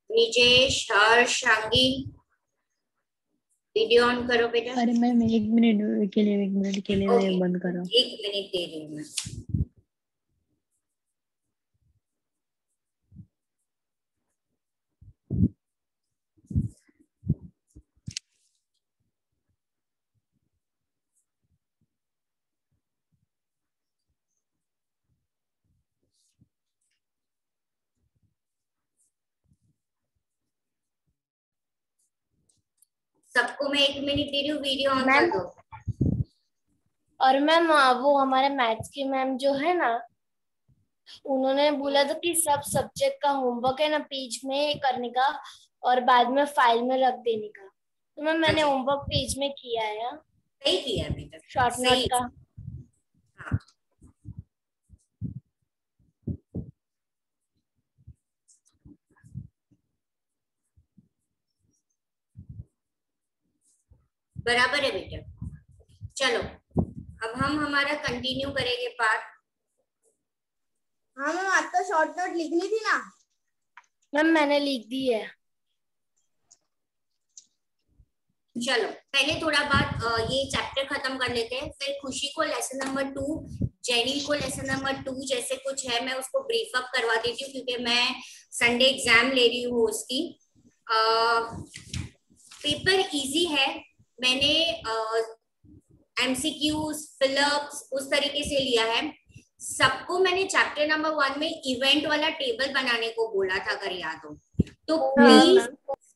निजेश, Harsh, शांगी, video on करो बेटा। अरे मैम एक मिनट के लिए बंद करो। 1 मिनट दे रही हूँ मैं। सबको मैं 1 मिनट दे रही हूँ, वीडियो ऑन कर दो। और मैम वो हमारे मैथ्स की मैम जो है ना, उन्होंने बोला था कि सब सब्जेक्ट का होमवर्क है ना पेज में करने का और बाद में फाइल में रख देने का। तो मैम मैंने होमवर्क पेज में किया है। सही किया बेटा, शॉर्ट नोट का। हाँ। बराबर है बेटा। चलो अब हम हमारा कंटिन्यू करेंगे पार्ट। हाँ मैम, आपका शॉर्ट नोट लिखनी थी ना। मैम मैंने लिख दी है। चलो पहले थोड़ा बात ये चैप्टर खत्म कर लेते हैं, फिर खुशी को लेसन नंबर 2, जेनी को लेसन नंबर 2 जैसे कुछ है मैं उसको ब्रीफ अप करवा देती हूँ क्योंकि मैं संडे एग्जाम ले रही हूँ उसकी। पेपर इजी है, मैंने एमसीक्यूज फिलअप्स उस तरीके से लिया है। सबको मैंने चैप्टर नंबर 1 में इवेंट वाला टेबल बनाने को बोला था, अगर याद हो तो प्लीज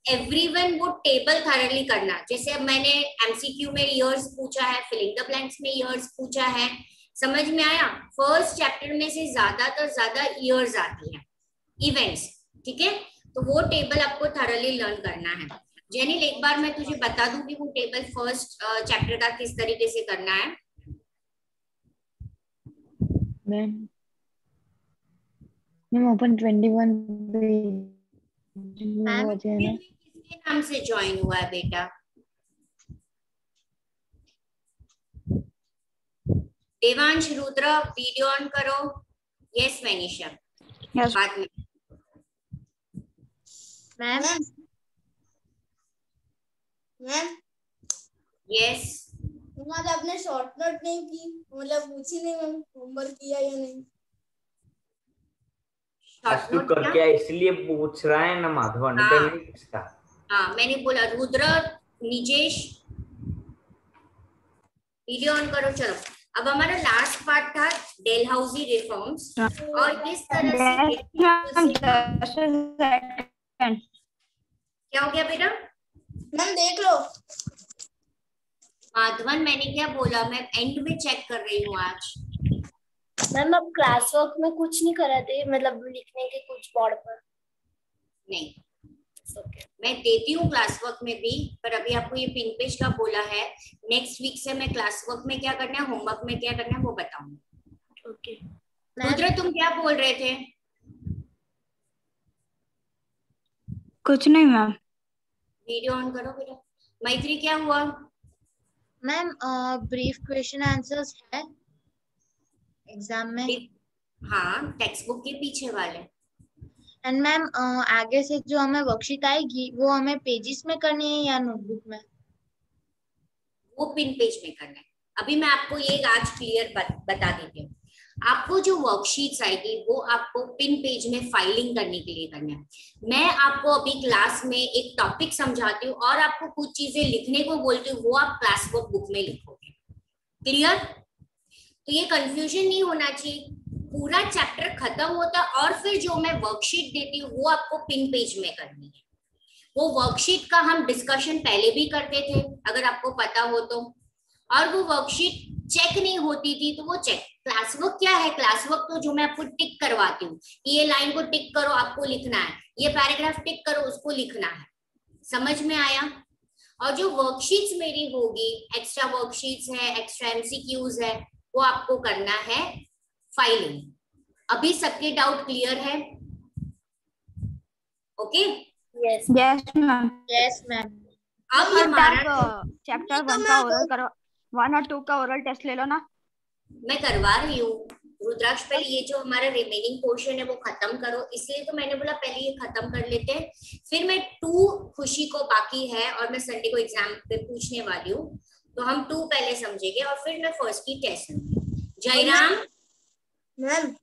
एवरीवन वो टेबल थॉरली करना। जैसे अब मैंने एमसीक्यू में ईयर्स पूछा है, फिलिंग द ब्लैंक्स में ईयर्स पूछा है, समझ में आया। फर्स्ट चैप्टर में से ज्यादा ईयर्स आती है, इवेंट्स, ठीक है। तो वो टेबल आपको थॉरली लर्न करना है। जेनिल एक बार मैं तुझे बता दूं कि वो टेबल फर्स्ट चैप्टर का किस तरीके से करना है। मैम ओपन 21 किसके नाम से ज्वाइन हुआ है बेटा? देवांश, रुद्र, वीडियो ऑन करो। यस मैनिशा, बाद में। मैम यस आज आपने शॉर्ट नोट नहीं की, मतलब पूछी नहीं मैम होमवर्क किया या नहीं। तू करके आया इसलिए पूछ रहा है ना माधव, नहीं तो नहीं पूछता। हाँ मैंने बोला रुद्र, निजेश, वीडियो ऑन करो। चलो अब हमारा लास्ट पार्ट था डेलहाउसी रिफॉर्म्स और किस तरह से क्या हो गया बेटा? मैम देख लो माधवन, मैंने क्या बोला, मैं एंड में चेक कर रही हूँ आज। मैम अब क्लास वर्क में कुछ नहीं कराते, मतलब लिखने के कुछ बोर्ड पर नहीं। मैं देती हूँ क्लास वर्क में भी, पर अभी आपको ये पिन पेज का बोला है। नेक्स्ट वीक से मैं क्लास वर्क में क्या करना है, होमवर्क में क्या करना है वो बताऊंगी। ओके। रुद्र तुम क्या बोल रहे थे? कुछ नहीं मैम। वीडियो ऑन करो बेटा। मैत्री क्या हुआ? मैम ब्रीफ क्वेश्चन आंसर्स है एग्जाम में। हाँ टेक्स्ट बुक के पीछे वाले। एंड मैम आगे से जो हमें वर्कशीट आएगी वो हमें पेजेस में करनी है या नोटबुक में? वो पिन पेज में करना है। अभी मैं आपको ये आज क्लियर बता देती हूँ। आपको जो वर्कशीट्स आएगी वो आपको पिन पेज में फाइलिंग करने के लिए करना है। मैं आपको अभी क्लास में एक टॉपिक समझाती हूँ और आपको कुछ चीजें लिखने को बोलती हूँ, वो आप क्लास वर्क बुक में लिखोगे। क्लियर? तो ये कंफ्यूजन नहीं होना चाहिए। पूरा चैप्टर खत्म होता है और फिर जो मैं वर्कशीट देती हूँ वो आपको पिन पेज में करनी है। वो वर्कशीट का हम डिस्कशन पहले भी करते थे, अगर आपको पता हो तो। और वो वर्कशीट चेक नहीं होती थी तो वो चेक। क्लास वर्क क्या है? क्लास वर्क तो जो मैं आपको टिक करवाती हूँ, ये लाइन को टिक करो आपको लिखना है, ये पैराग्राफ टिक करो उसको लिखना है। समझ में आया? और जो वर्कशीट्स मेरी होगी, एक्स्ट्रा वर्कशीट्स है, एक्स्ट्रा एमसीक्यूज है, वो आपको करना है फाइलिंग। अभी सबके डाउट क्लियर है? Okay? Yes ma'am. Yes ma'am. अब हमारा चैप्टर 1 का ओरल करो, 1 और 2 का ओरल टेस्ट ले लो ना। मैं करवा रही हूँ, रुद्राक्ष पहले ये जो हमारा रिमेनिंग पोर्शन है वो खत्म करो, इसलिए तो मैंने बोला पहले ये खत्म कर लेते हैं, फिर मैं 2 खुशी को बाकी है और मैं संडे को एग्जाम पे पूछने वाली हूँ, तो हम 2 पहले समझेंगे और फिर मैं फर्स्ट की टेस्ट लूंगी। जयराम मैम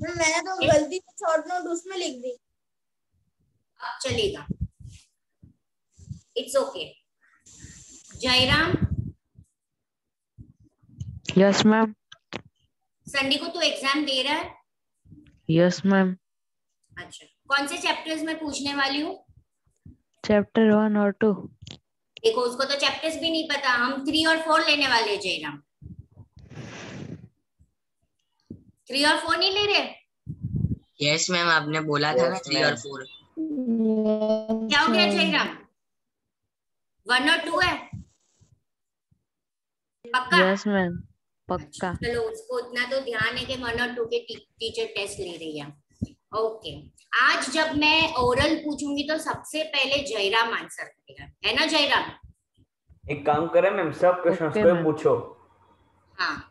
मैंने तो गलती से शॉर्ट नोट उसमें लिख दी। अब चलेगा, it's okay. Jairam yes ma'am. Sunday को तो एग्जाम दे रहा है? Yes ma'am. अच्छा, कौन से चैप्टर्स में पूछने वाली हूँ? चैप्टर 1 और 2। देखो उसको तो चैप्टर्स भी नहीं पता, हम 3 और 4 लेने वाले हैं जयराम। 3 और 4 नहीं ले रहे? यस मैम, आपने बोला था ना 3 और 4। क्या हो गया जयराम? 1 और 2 है पक्का? यस मैम पक्का। चलो उसको उतना तो ध्यान है कि 1 और 2 के टीचर टेस्ट ले रही है। ओके, आज जब मैं ओरल पूछूंगी तो सबसे पहले जयराम आंसर करेगा, है ना जयराम? एक काम करें मैम, सब क्वेश्चंस को पूछो। हाँ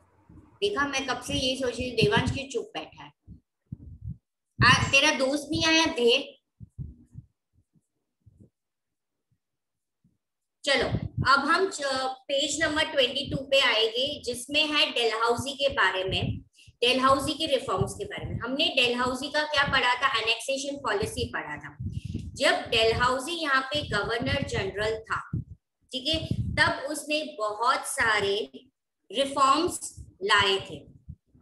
देखा, मैं कब से यही सोच रही थी, देवांश की चुप बैठा है। तेरा दोस्त नहीं आया देर? चलो अब हम पेज नंबर 22 पे आएंगे, जिसमें है डेलहाउसी के बारे में, डेलहाउसी के रिफॉर्म्स के बारे में। हमने डेलहाउसी का क्या पढ़ा था? एनेक्सेशन पॉलिसी पढ़ा था। जब डेलहाउसी यहाँ पे गवर्नर जनरल था, ठीक है, तब उसने बहुत सारे रिफॉर्म्स लाए थे,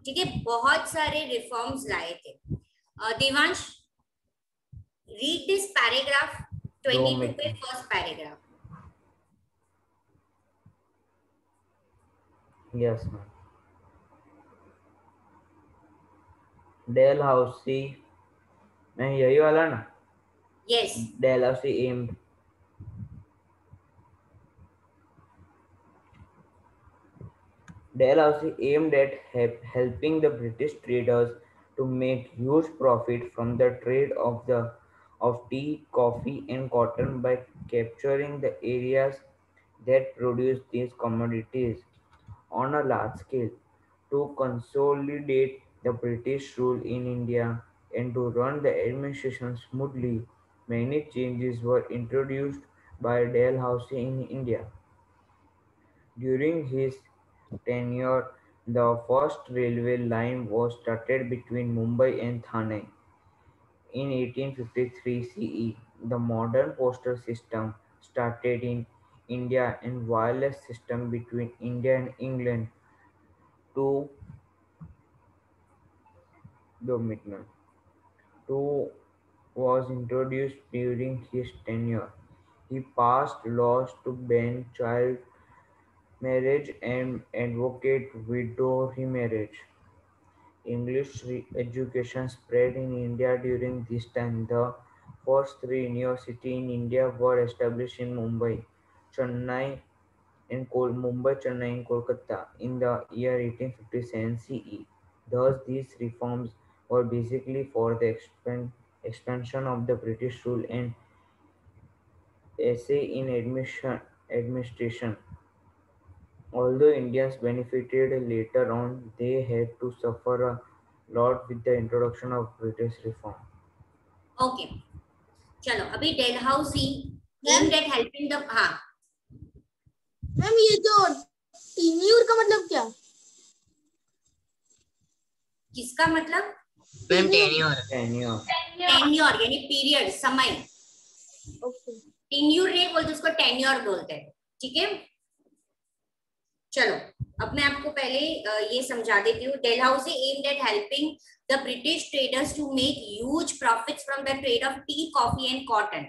ठीक है, बहुत सारे रिफॉर्म्स लाए थे। देवांश रीड दिस पैराग्राफ 22 पे, first paragraph. Yes ma'am. Dalhousie में यही वाला ना? Yes. Dalhousie aimed at helping the British traders to make huge profit from the trade of tea, coffee, and cotton by capturing the areas that produce these commodities on a large scale. To consolidate the British rule in India and to run the administration smoothly, many changes were introduced by Dalhousie in India. During his tenure, the first railway line was started between Mumbai and Thane. In 1853 CE, the modern postal system started in India and wireless system between India and England to Dominion. Two was introduced during his tenure. He passed laws to ban child marriage and advocate widow remarriage. English education spread in India during this time. The first 3 universities in India were established in Mumbai, Chennai, and Kolkata in the year 1857 CE. Thus, these reforms were basically for the expansion of the British rule and essay in administration. Although Indians benefited later on, they had to suffer a lot with the introduction of British reform. Okay, चलो अभी Dalhousie aimed at helping the, हाँ ma'am ये जो टीन्यूर का मतलब क्या? किसका मतलब? मैम टेन्योर यानी पीरियड, समय। टेन्योर नहीं बोलते उसको, टेन्योर बोलते हैं, ठीक है। चलो अब मैं आपको पहले ये समझा देती हूँ। Dalhousie aimed at helping the British traders to make huge profits from the trade of tea, coffee and cotton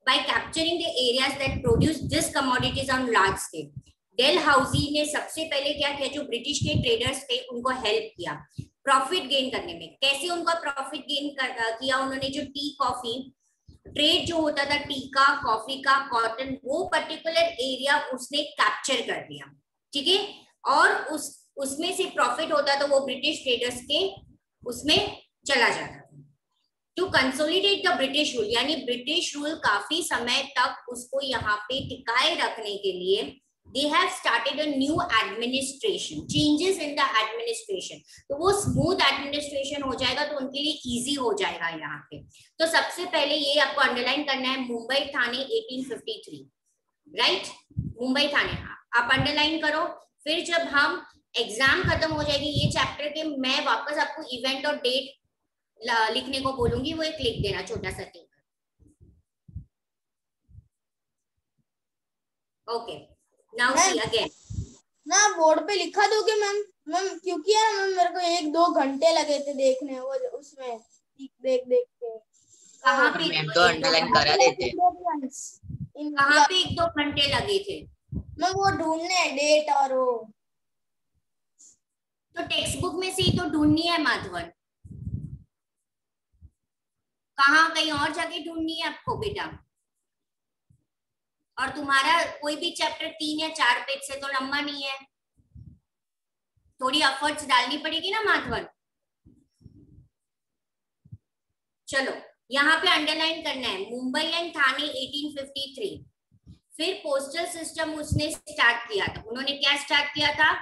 by capturing the areas that produce these commodities on large scale. Dalhousie ने सबसे पहले क्या किया? जो British के traders थे उनको help किया प्रॉफिट गेन करने में। कैसे उनका प्रॉफिट गेन किया उन्होंने? जो टी कॉफी ट्रेड जो होता था, टी का, कॉफी का, कॉटन, वो पर्टिकुलर एरिया उसने कैप्चर कर लिया, ठीक है, और उसमें से प्रॉफिट होता तो वो ब्रिटिश ट्रेडर्स के उसमें चला जाता था। To consolidate the British rule, यानी ब्रिटिश रूल काफी समय तक उसको यहाँ पे टिकाए रखने के लिए they have started a new administration, changes in the administration. तो वो स्मूथ एडमिनिस्ट्रेशन हो जाएगा तो उनके लिए इजी हो जाएगा यहाँ पे। तो सबसे पहले ये आपको अंडरलाइन करना है, मुंबई थाने 1853, राइट? मुंबई थाने आप अंडरलाइन करो। फिर जब हम एग्जाम खत्म हो जाएगी ये चैप्टर के, मैं वापस आपको इवेंट और डेट लिखने को बोलूंगी, वो एक लिख देना छोटा सा tick. Okay, now see again. ना बोर्ड पे लिखा दोगे मैम? मैम क्योंकि यार मैम मेरे को 1-2 घंटे लगे थे देखने, वो उसमें देख के। कहाँ पे? मैम तो अंडरलाइन करा देते। कहाँ पे 1-2 घंटे लगे थे? मैम वो ढूंढने डेट और वो तो टेक्स्ट बुक में से ही तो ढूंढनी है माधवन। कहाँ कहीं और जगह ढूंढनी है आपको बेटा? और तुम्हारा कोई भी चैप्टर 3 या 4 पेज से तो लंबा नहीं है, थोड़ी एफर्ट्स डालनी पड़ेगी ना माधवन। चलो यहाँ पे अंडरलाइन करना है मुंबई एंड थाने 1853। फिर पोस्टल सिस्टम उसने स्टार्ट किया था। उन्होंने क्या स्टार्ट किया था?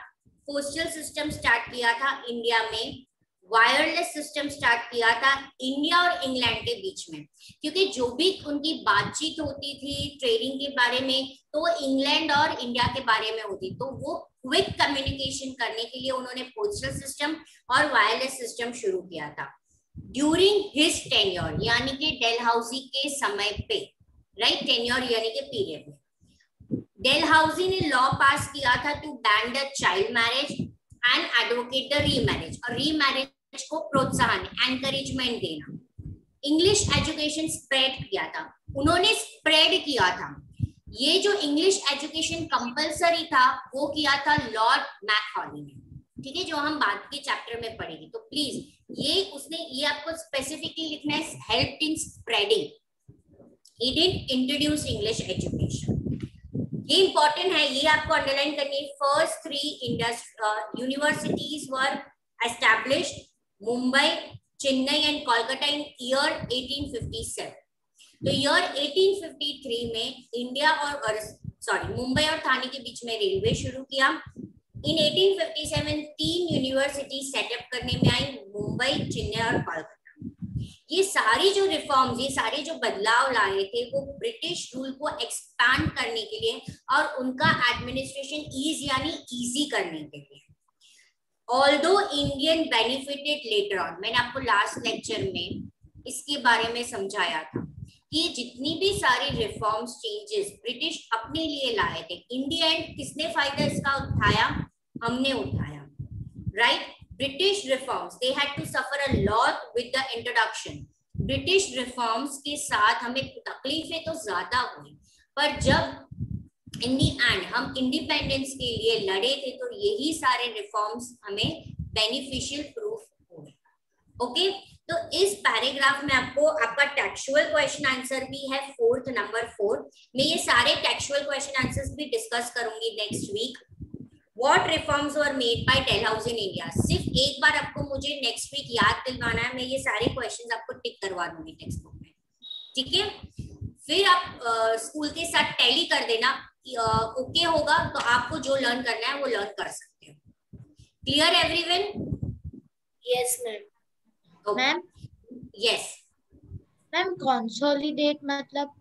पोस्टल सिस्टम स्टार्ट किया था इंडिया में। वायरलेस सिस्टम स्टार्ट किया था इंडिया और इंग्लैंड के बीच में, क्योंकि जो भी उनकी बातचीत होती थी ट्रेडिंग के बारे में तो वो इंग्लैंड और इंडिया के बारे में होती, तो वो क्विक कम्युनिकेशन करने के लिए उन्होंने पोस्टल सिस्टम और वायरलेस सिस्टम शुरू किया था ड्यूरिंग हिज टेन्योर, यानी कि डेलहाउसी के समय पे, राइट? टेन्योर यानी कि पीरियड में डेलहाउसी ने लॉ पास किया था to ban the child marriage and advocate the remarriage, और रीमैरिज को प्रोत्साहन एनकरेजमेंट देना। इंग्लिश एजुकेशन स्प्रेड किया था, उन्होंने स्प्रेड किया था। ये जो इंग्लिश एजुकेशन कंपलसरी था वो किया था लॉर्ड मैकॉले ने, ठीक है, जो हम बाद के चैप्टर में पढ़ेंगे। तो प्लीज ये आपको स्पेसिफिकली लिखना है, help in spreading, he did introduce English education. ये इंपॉर्टेंट है, ये आपको अंडरलाइन करनी है। First 3 universities were established, Mumbai, Chennai and Kolkata in year 1857। तो ईयर 1853 में इंडिया और मुंबई और थाने के बीच में रेलवे शुरू किया। इन 1857 3 यूनिवर्सिटी सेटअप करने में आई, मुंबई, चेन्नई और कोलकाता। ये सारी जो रिफॉर्म्स, ये सारे जो बदलाव लाए थे वो ब्रिटिश रूल को एक्सपैंड करने के लिए और उनका एडमिनिस्ट्रेशन यानी इजी करने के लिए। Although Indian benefited later on, मैंने आपको लास्ट लेक्चर में इसके बारे में समझाया था कि जितनी भी सारी रिफॉर्म्स चेंजेस ब्रिटिश अपने लिए लाए थे, इन दी एंड किसने फायदा इसका उठाया? हमने उठाया, right? British reforms they had to suffer a lot with the introduction. British reforms के साथ हमें तकलीफें तो ज्यादा हुई, पर जब इन दी एंड हम इंडिपेंडेंस के लिए लड़े थे तो यही सारे रिफॉर्म्स हमें बेनिफिशियल प्रूफ हुए। ओके, तो इस पैराग्राफ में आपको आपका टेक्सुअल क्वेश्चन आंसर भी है, 4th नंबर 4। मैं ये सारे टेक्सुअल क्वेश्चन आंसर्स भी डिस्कस करूंगी next week. What reforms were made by Dalhousie in India, सिर्फ एक बार आपको मुझे नेक्स्ट वीक याद दिलवाना है। मैं ये सारे क्वेश्चन आपको टिक करवा दूंगी टेक्स्ट बुक में, ठीक है? फिर आप स्कूल के साथ टैली कर देना, ओके होगा तो आपको जो लर्न करना है वो लर्न कर सकते हो। Clear everyone? Yes ma'am. Ma'am yes ma'am consolidate मतलब?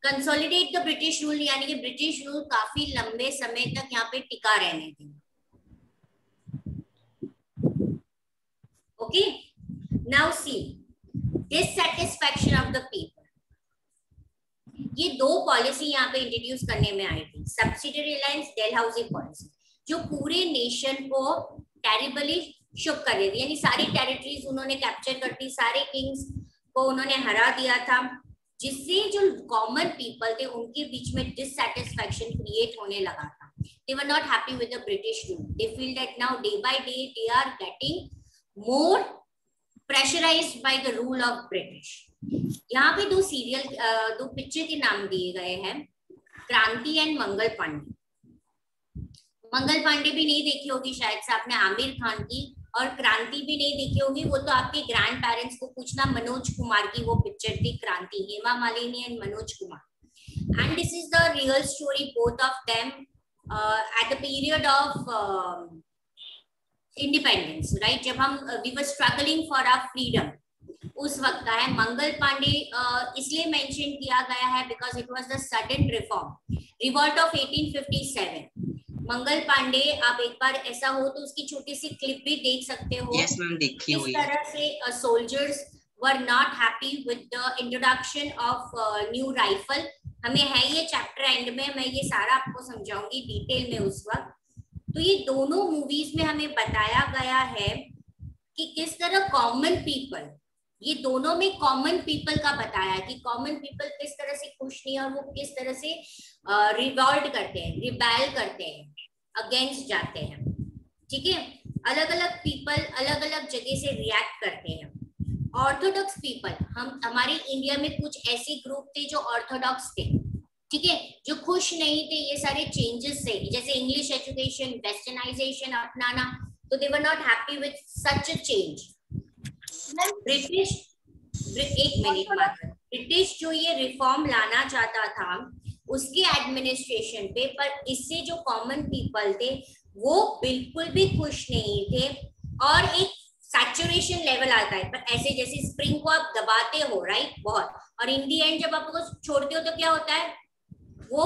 कंसोलिडेट द ब्रिटिश रूल, यानी कि ब्रिटिश रूल काफी लंबे समय तक यहाँ पे टिका रहने थे। Okay, now C dissatisfaction of the people. ये 2 पॉलिसी यहाँ पे इंट्रोड्यूस करने में आई थी, सब्सिडियरी अलायंस, डेलहाउसी पॉलिसी, जो पूरे नेशन को टेरिबली शुक कर रही थी, यानी सारी टेरिटरीज उन्होंने कैप्चर कर दी, सारे किंग्स को उन्होंने हरा दिया था, जिससे जो कॉमन पीपल थे उनके बीच में डिससैटिस्फैक्शन क्रिएट होने लगा था। They were not happy with the British rule, they feel that now day by day they are getting more pressurised by the rule of British. यहाँ पे 2 पिक्चर के नाम दिए गए हैं, क्रांति एंड मंगल पांडे। मंगल पांडे भी नहीं देखी होगी शायद से आपने, आमिर खान की, और क्रांति भी नहीं देखी होगी, वो तो आपके ग्रैंड पेरेंट्स को पूछना। मनोज कुमार की वो पिक्चर थी क्रांति, Hema Malini and Manoj Kumar. And this is the the real story, both of them at the period of independence, right? जब हम we were struggling for our freedom, उस वक्त का है। मंगल पांडे इसलिए मेंशन किया गया है because it was the sudden reform, revolt of 1857। Mangal Pandey, आप एक बार ऐसा हो तो उसकी छोटी सी क्लिप भी देख सकते हो। यस मैम, देखी हुई। इस तरह से soldiers were not happy with the introduction of new rifle. हमें है ये चैप्टर एंड में, मैं ये सारा आपको समझाऊंगी डिटेल में उस वक्त। तो ये दोनों मूवीज में हमें बताया गया है कि किस तरह कॉमन पीपल, ये दोनों में कॉमन पीपल का बताया है कि कॉमन पीपल किस तरह से खुश नहीं और वो किस तरह से रिवॉल्ट करते हैं, रिबेल करते हैं, अगेंस्ट जाते हैं। ठीक है, अलग अलग पीपल अलग अलग जगह से रिएक्ट करते हैं। ऑर्थोडॉक्स पीपल, हमारे इंडिया में कुछ ऐसे ग्रुप थे जो ऑर्थोडॉक्स थे, ठीक है, जो खुश नहीं थे ये सारे चेंजेस से, जैसे इंग्लिश एजुकेशन, वेस्टर्नाइजेशन अपनाना, तो they were not happy with such a change. British, एक मिनट मात्र, ब्रिटिश जो ये रिफॉर्म लाना चाहता था उसके एडमिनिस्ट्रेशन पे, पर इससे जो कॉमन पीपल थे वो बिल्कुल भी खुश नहीं थे और एक सैचुरेशन लेवल आता है। पर ऐसे जैसे स्प्रिंग को आप दबाते हो, राइट, बहुत, और इन दी एंड जब आप उसको छोड़ते हो तो क्या होता है, वो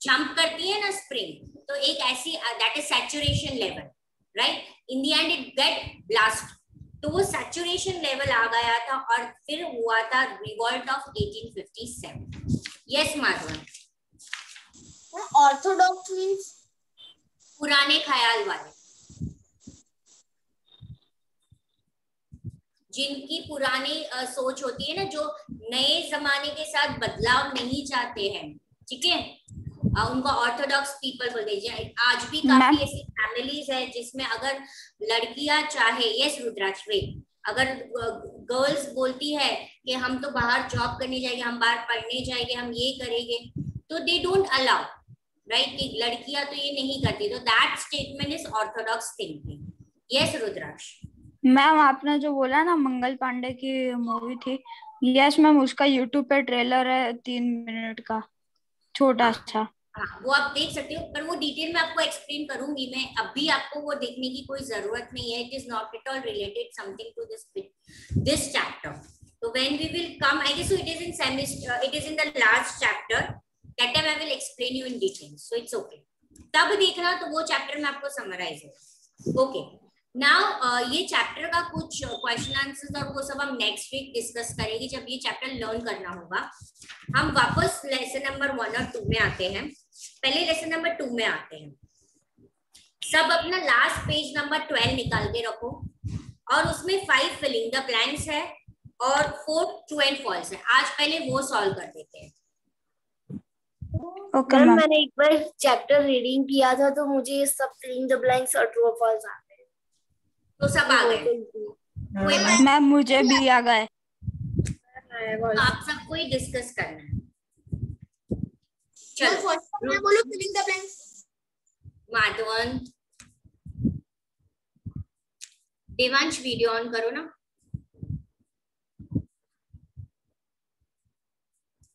जंप करती है ना स्प्रिंग, तो एक ऐसी that is saturation level, right, in the and it get blast. तो वो सैचुरेशन लेवल आ गया था और फिर हुआ था revolt of 1857। Yes Madhavan. Orthodox means पुराने ख्याल वाले, जिनकी पुरानी सोच होती है ना, जो नए जमाने के साथ बदलाव नहीं चाहते हैं, ठीक है, उनको ऑर्थोडॉक्स पीपल बोलते हैं। आज भी काफी ऐसी फैमिलीज है जिसमें अगर लड़कियां चाहे, यस रुद्राक्ष, अगर गर्ल्स बोलती है कि हम तो बाहर जॉब करने जाएंगे, हम बाहर पढ़ने जाएंगे, हम ये करेंगे, तो दे डोंट अलाउ, राइट, कि लड़कियां तो ये नहीं करती, तो that statement is orthodox thinking. Yes Rudraksh. Ma'am आपने जो बोला ना मंगल पांडे की मूवी थी, यस मैम, उसका यूट्यूब पे ट्रेलर है 3 मिनट का, छोटा सा। हाँ, वो आप देख सकते हो, पर वो डिटेल में आपको एक्सप्लेन करूंगी मैं, अभी आपको वो देखने की कोई जरूरत नहीं है। It is not at all related something to this chapter. तो when we will come, I guess it is in semester, it is in the last chapter, that time I will explain you in detail, so it's okay, तब देखना, तो वो chapter में आपको summarise है। Okay, now ये chapter का कुछ क्वेश्चन आंसर्स और वो सब हम नेक्स्ट वीक डिस्कस करेंगे जब ये चैप्टर लर्न करना होगा। हम वापस लेसन नंबर 1 और 2 में आते हैं। पहले लेसन नंबर 2 में आते हैं। सब अपना लास्ट पेज नंबर 12 निकाल के रखो और उसमें 5 फिलिंग द ब्लैंक्स है और 4 ट्रू एंड फॉल्स है। आज पहले वो सॉल्व कर देते हैं। ओके मैम, मैंने एक बार चैप्टर रीडिंग किया था तो मुझे ये सब फिलिंग द ब्लैंक्स और ट्रू और फॉल्स आते हैं, तो सब आ गए मैम, मुझे भी आ गए। आप सबको ही डिस्कस करना है। चलो मैं बोलूं filling the blanks. Madhavan, Devansh video on करो ना।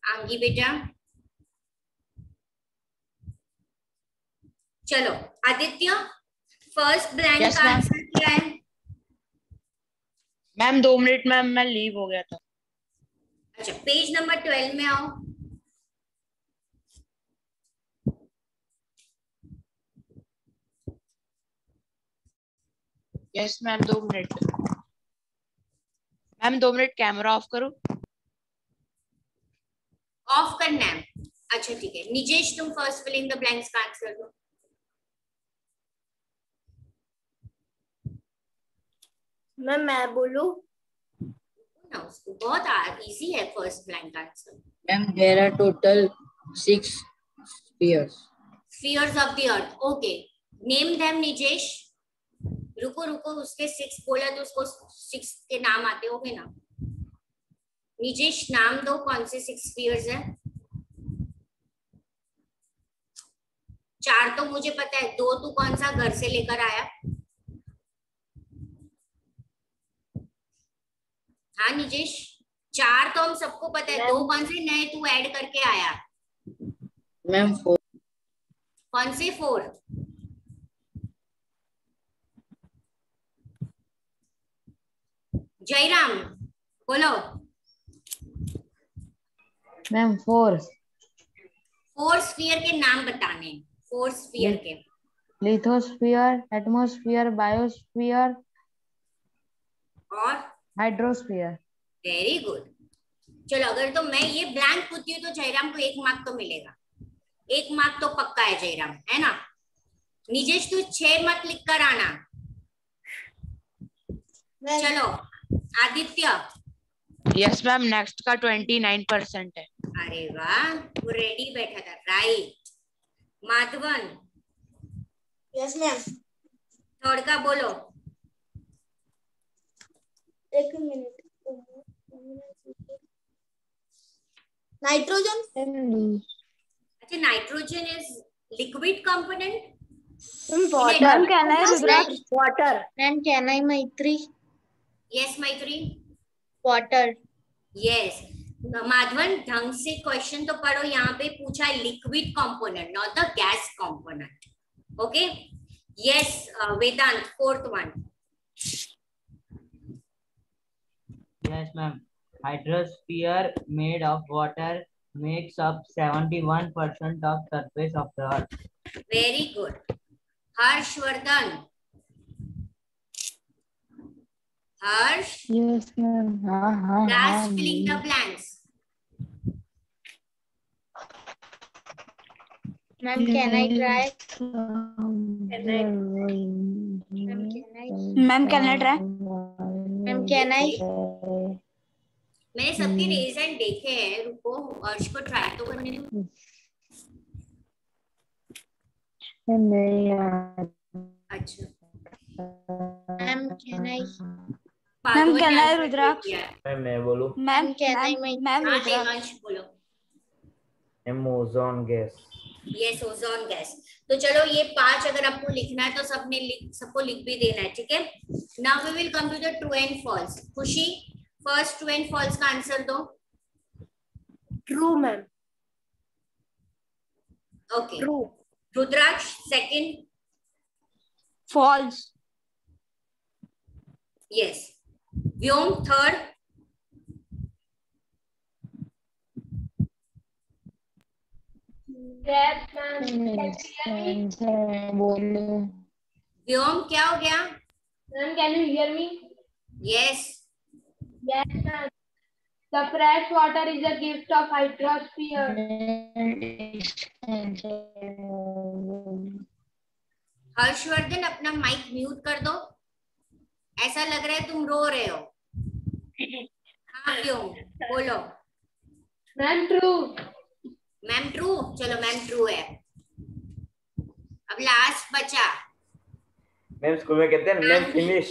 आंगी बेटा, चलो आदित्य, फर्स्ट ब्लैंक का आंसर क्या है? मैम 2 मिनट मैम, मैं लीव हो गया था। अच्छा, पेज नंबर 12 में आओ। Yes ma'am, 2 minute ma'am, 2 minute camera off करो। ऑफ करना है, अच्छा ठीक है। निजेश, तुम फर्स्ट फिलिंग द ब्लैंक्स का आंसर दो। मैं बोलूं ना, उसको बहुत इजी है first blank answer. Ma'am there are total 6 spheres of the earth. Okay, name them Nijesh. रुको रुको, उसके 6 बोला तो उसको 6 के नाम आते होंगे ना। निजेश, नाम दो, कौन से 6 स्फीयर्स है? 4 तो मुझे पता है, 2 तू कौन सा घर से लेकर आया? हाँ निजेश, 4 तो हम सबको पता है, 2 कौन से नए तू ऐड करके आया? मैम 4। कौन से 4? जयराम बोलो। मैम 4 4 स्फीयर के नाम बताने। 4 स्फीयर के। लिथोस्फीयर, एटमॉस्फेयर, बायोस्फीयर और हाइड्रोस्फीयर। Very good. चलो अगर तो मैं ये ब्लैंक पूछती हूँ तो जयराम को 1 मार्क तो मिलेगा। 1 मार्क तो पक्का है जयराम, है ना? निजेश तू 6 मत लिख कर आना। चलो आदित्य। यस मैम, नेक्स्ट का 29% है। अरे वाह, वो रेडी बैठा था। Right. Madhavan. Yes ma'am. Third का बोलो। 1 मिनट। नाइट्रोजन। अच्छा, nitrogen is liquid component. Ma'am कहना है रुद्राक्ष। वाटर। मैम कैन आई मैत्री? यस मैत्री। वाटर। यस। माधवन ढंग से क्वेश्चन तो पढ़ो। यहाँ पे पूछा है liquid component, not the gas component. Okay. Yes Vedant, fourth one. Yes, ma'am. Hydrosphere made of water makes up 71% of surface of the earth. Very good. Harshvardhan. Harsh. Yes ma'am. हाँ हाँ last filling the blanks. Ma'am can I try? Ma'am can I try? Ma'am can I? मैंने सबके raise hand देखे हैं। रुको, हर्ष को try तो करने दो। अच्छा। Ma'am can I? Ma'am can I Rudraksh? मैं बोलूं? मैम कैन आई मैम हाँ रुद्राक्ष। देवांश बोलो। Ozone gas. Yes, ozone gas. तो चलो ये 5 अगर आपको लिखना है तो सबको लिख भी देना है, ठीक है? Now we will come to the true and false. Khushi, first true and false का आंसर दो। True ma'am. Okay. True. Rudraksh second. False. Yes. Vyom third. Vyom क्या हो गया? Ma'am can you hear me? Yes. Yes, ma'am. The fresh water is a gift of hydrosphere. Harshvardhan अपना mic mute कर दो। ऐसा लग रहा है तुम रो रहे हो। हाँ क्यों? बोलो। Ma'am true. Ma'am true. चलो मैम ट्रू है। अब लास्ट बचा। मैम स्कूल में कहते हैं मैम फिनिश।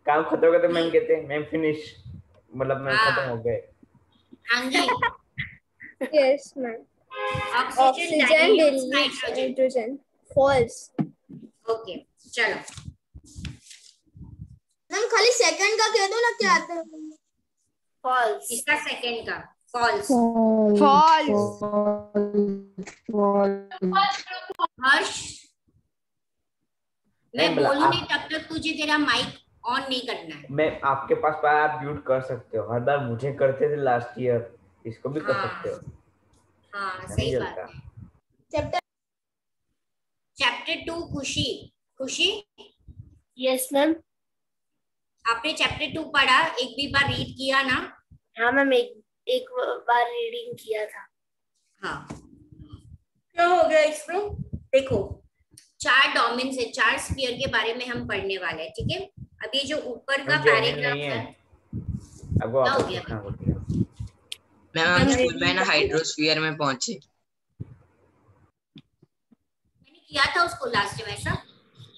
काम खत्म हो गया तो मैम कहते हैं मैम फिनिश, मतलब मैम खत्म हो गए। आंगी। Yes, ma'am. Oxygen dilutes nitrogen. False. Okay चलो। मैम खाली सेकंड का कह दो ना, क्या आता है? फॉल्स। इसका सेकंड का फॉल्स। फॉल्स। हर्ष, मैं मैम, बोलूं नहीं तब तक तुझे तेरा माइक ऑन नहीं करना है। मैम आपके पास पाया, आप म्यूट कर सकते हो। हर बार मुझे करते थे लास्ट ईयर, इसको भी कर सकते हो। हाँ सही बात है। चैप्टर 2 खुशी। खुशी। Yes ma'am. आपने चैप्टर 2 पढ़ा? एक भी बार रीड किया ना? हाँ मैम, एक बार रीडिंग किया था। हाँ। क्या हो गया इसमें? देखो 4 डोमेन्स है, 4 स्फीयर के बारे में हम पढ़ने वाले हैं, ठीक है? अभी जो ऊपर का पैराग्राफ है आपको क्या हो गया? मैम हम स्कूल में ना हाइड्रोस्फीयर में पहुंचे। मैंने किया था उसको लास्ट टाइम ऐसा।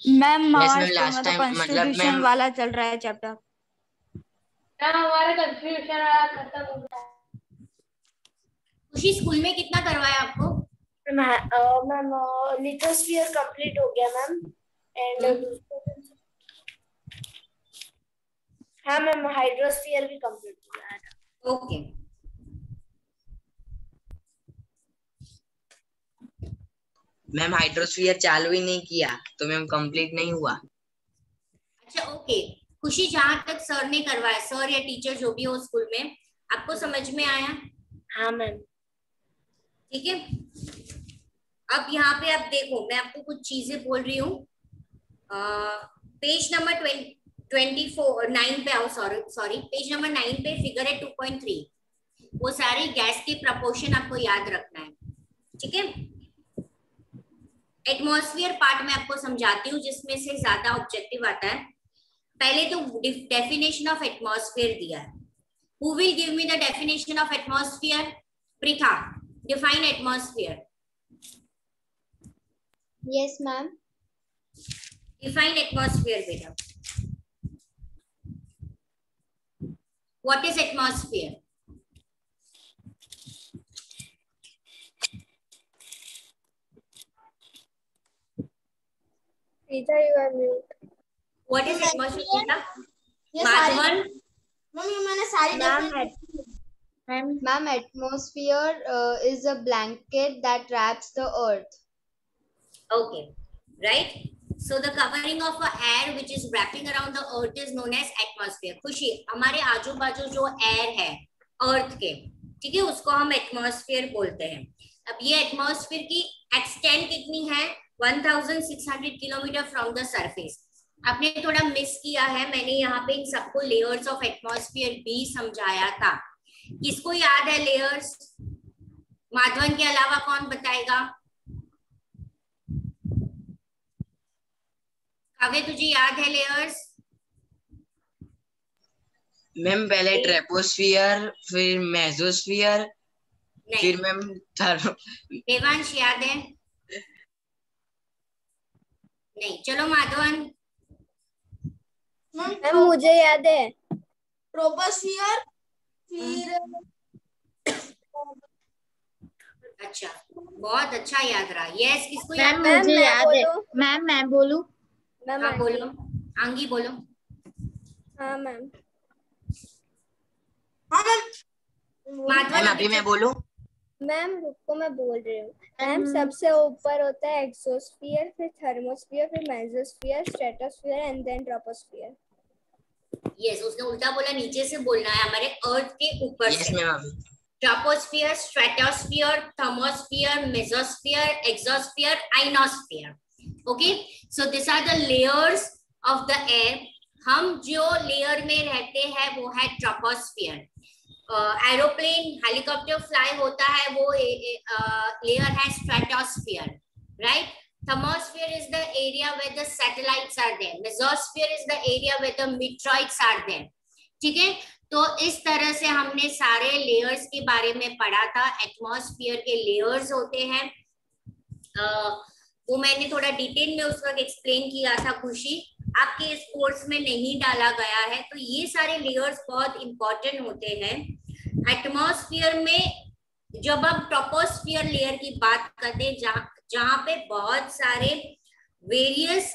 मैम हमारे लास्ट टाइम कॉन्स्टिट्यूशन वाला चल रहा है चैप्टर। हमारा कंफ्यूजन वाला खत्म हो गया। खुशी स्कूल में कितना करवाया आपको? मैम लिथोस्फीयर कंप्लीट हो गया मैम। एंड हाँ मैम, हाइड्रोस्फीयर भी कंप्लीट हो गया था। ओके। मैम हाइड्रोस्फीयर चालू ही नहीं किया तो मैम कंप्लीट नहीं हुआ। अच्छा ओके, खुशी जहां तक सर ने करवाया, सर या टीचर जो भी हो स्कूल में, आपको समझ में आया? हाँ मैम। ठीक है, अब यहाँ पे आप देखो, मैं आपको कुछ चीजें बोल रही हूँ। पेज नंबर 9 पे आओ, सॉरी पेज नंबर 9 पे फिगर है 2.3। वो सारे गैस के प्रपोर्शन आपको याद रखना है, ठीक है। एटमॉस्फेयर पार्ट में आपको समझाती हूँ, जिसमें से ज्यादा ऑब्जेक्टिव आता है। पहले तो डेफिनेशन ऑफ एटमॉस्फेयर दिया है। Who will give me the definition of atmosphere? Pritha, define atmosphere. Yes ma'am. Define atmosphere बेटा। What is atmosphere? Rita, you are mute. What is atmosphere? ये माधवन, मम्मी मैंने सारी Ma'am, atmosphere is a blanket that wraps the earth. okay, right? So the covering of a air which is wrapping around the earth is known as atmosphere. खुशी, हमारे आजू बाजू जो air है अर्थ के, ठीक है, उसको हम एटमॉस्फेयर बोलते हैं। अब ये एटमॉस्फेयर की एक्सटेंट कितनी है? 1600 किलोमीटर फ्रॉम द सरफेस। आपने थोड़ा मिस किया है, मैंने यहाँ पे इन सबको लेयर्स ऑफ एटमॉस्फेयर भी समझाया था। किसको याद है लेयर्स? माधवन के अलावा कौन बताएगा? काव्य, तुझे याद है लेयर्स? मैम पहले ट्रेपोस्फियर, फिर मेसोस्फियर, फिर मैम देवांश याद है? नहीं, चलो माधवन। मैम मुझे याद है। ट्रोपोस्फियर, फिर अच्छा, बहुत अच्छा याद रहा। यस, किसको मैम याद? मुझे याद है। मैम मैं बोलूं? हाँ बोलो, आंगी बोलो। हाँ मैम। माधवन, अभी मैं बोलूं? मैम रुको, मैं बोल रही हूँ। मैम सबसे ऊपर होता है एक्सोस्फियर, फिर थर्मोस्फियर, फिर mesosphere, stratosphere and then troposphere. Yes, उसने उल्टा बोला, नीचे से बोलना है, हमारे अर्थ के ऊपर से। Troposphere, stratosphere, thermosphere, mesosphere, exosphere, ionosphere. Okay, so this are the layers of the air. हम जो लेयर में रहते हैं वो है ट्रोपोस्फियर। एरोप्लेन, हेलीकॉप्टर फ्लाई होता है, वो लेयर है stratosphere, right? Thermosphere is the area where the satellites are there. Mesosphere is the area where the meteoroids are there. ठीक है, तो इस तरह से हमने सारे लेयर्स के बारे में पढ़ा था। एटमॉस्फेयर के लेयर्स होते हैं, वो मैंने थोड़ा डिटेल में उस वक्त एक्सप्लेन किया था। खुशी, आपके इस कोर्स में नहीं डाला गया है, तो ये सारे लेयर्स बहुत इंपॉर्टेंट होते हैं। एटमॉस्फेयर में जब हम ट्रोपोस्फियर लेयर की बात करते हैं, जहां पे बहुत सारे various,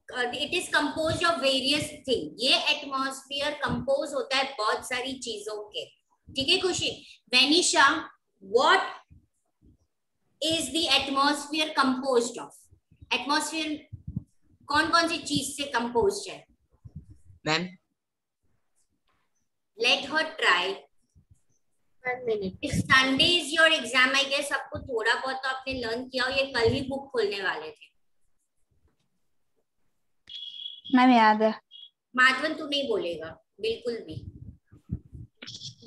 it is composed of various thing. ये एटमॉस्फेयर कंपोज होता है बहुत सारी चीजों के, ठीक है Khushi? Vanisha, what is the atmosphere composed of? Atmosphere कौन कौन सी चीज से कंपोज्ड है? Ma'am let her try. Sunday is your exam, I guess आपको थोड़ा बहुत तो आपने लर्न किया हो। ये कल ही बुक खोलने वाले थे। मैम याद है। माधवन, तू नहीं बोलेगा बिल्कुल भी।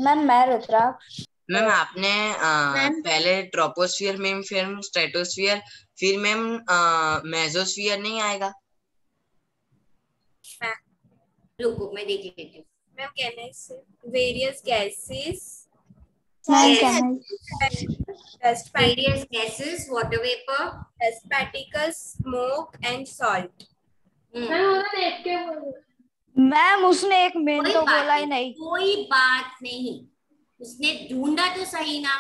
मैम मैं रुद्राक्ष। मैम आपने पहले ट्रोपोस्फियर में, फिर स्ट्रेटोस्फियर, फिर मैम मेसोस्फियर नहीं आएगा? रुको मैं देख लेती हूँ। मैम कहना है various gases, various gases, water vapor, dust particles, smoke and salt. Ma'am उसने एक मेन तो बोला ही नहीं। कोई बात नहीं, उसने ढूंढा तो सही ना।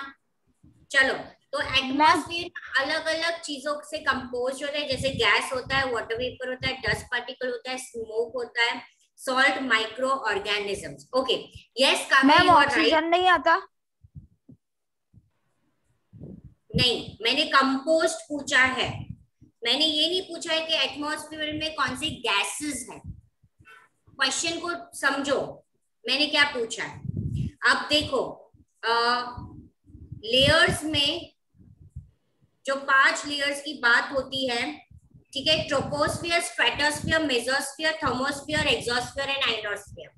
चलो, तो एटमॉस्फेयर अलग अलग चीजों से कंपोज होता है, जैसे गैस होता है, वाटर वेपर होता है, डस्ट पार्टिकल होता है, स्मोक होता है, salt, micro organisms. Okay, yes ma'am oxygen नहीं आता? नहीं, मैंने कंपोस्ट पूछा है। मैंने ये नहीं पूछा है कि एटमॉस्फेयर में कौन सी गैसेस है। क्वेश्चन को समझो, मैंने क्या पूछा है। अब देखो लेयर्स में जो 5 लेयर्स की बात होती है, ठीक है, troposphere, stratosphere, mesosphere, thermosphere, exosphere and ionosphere.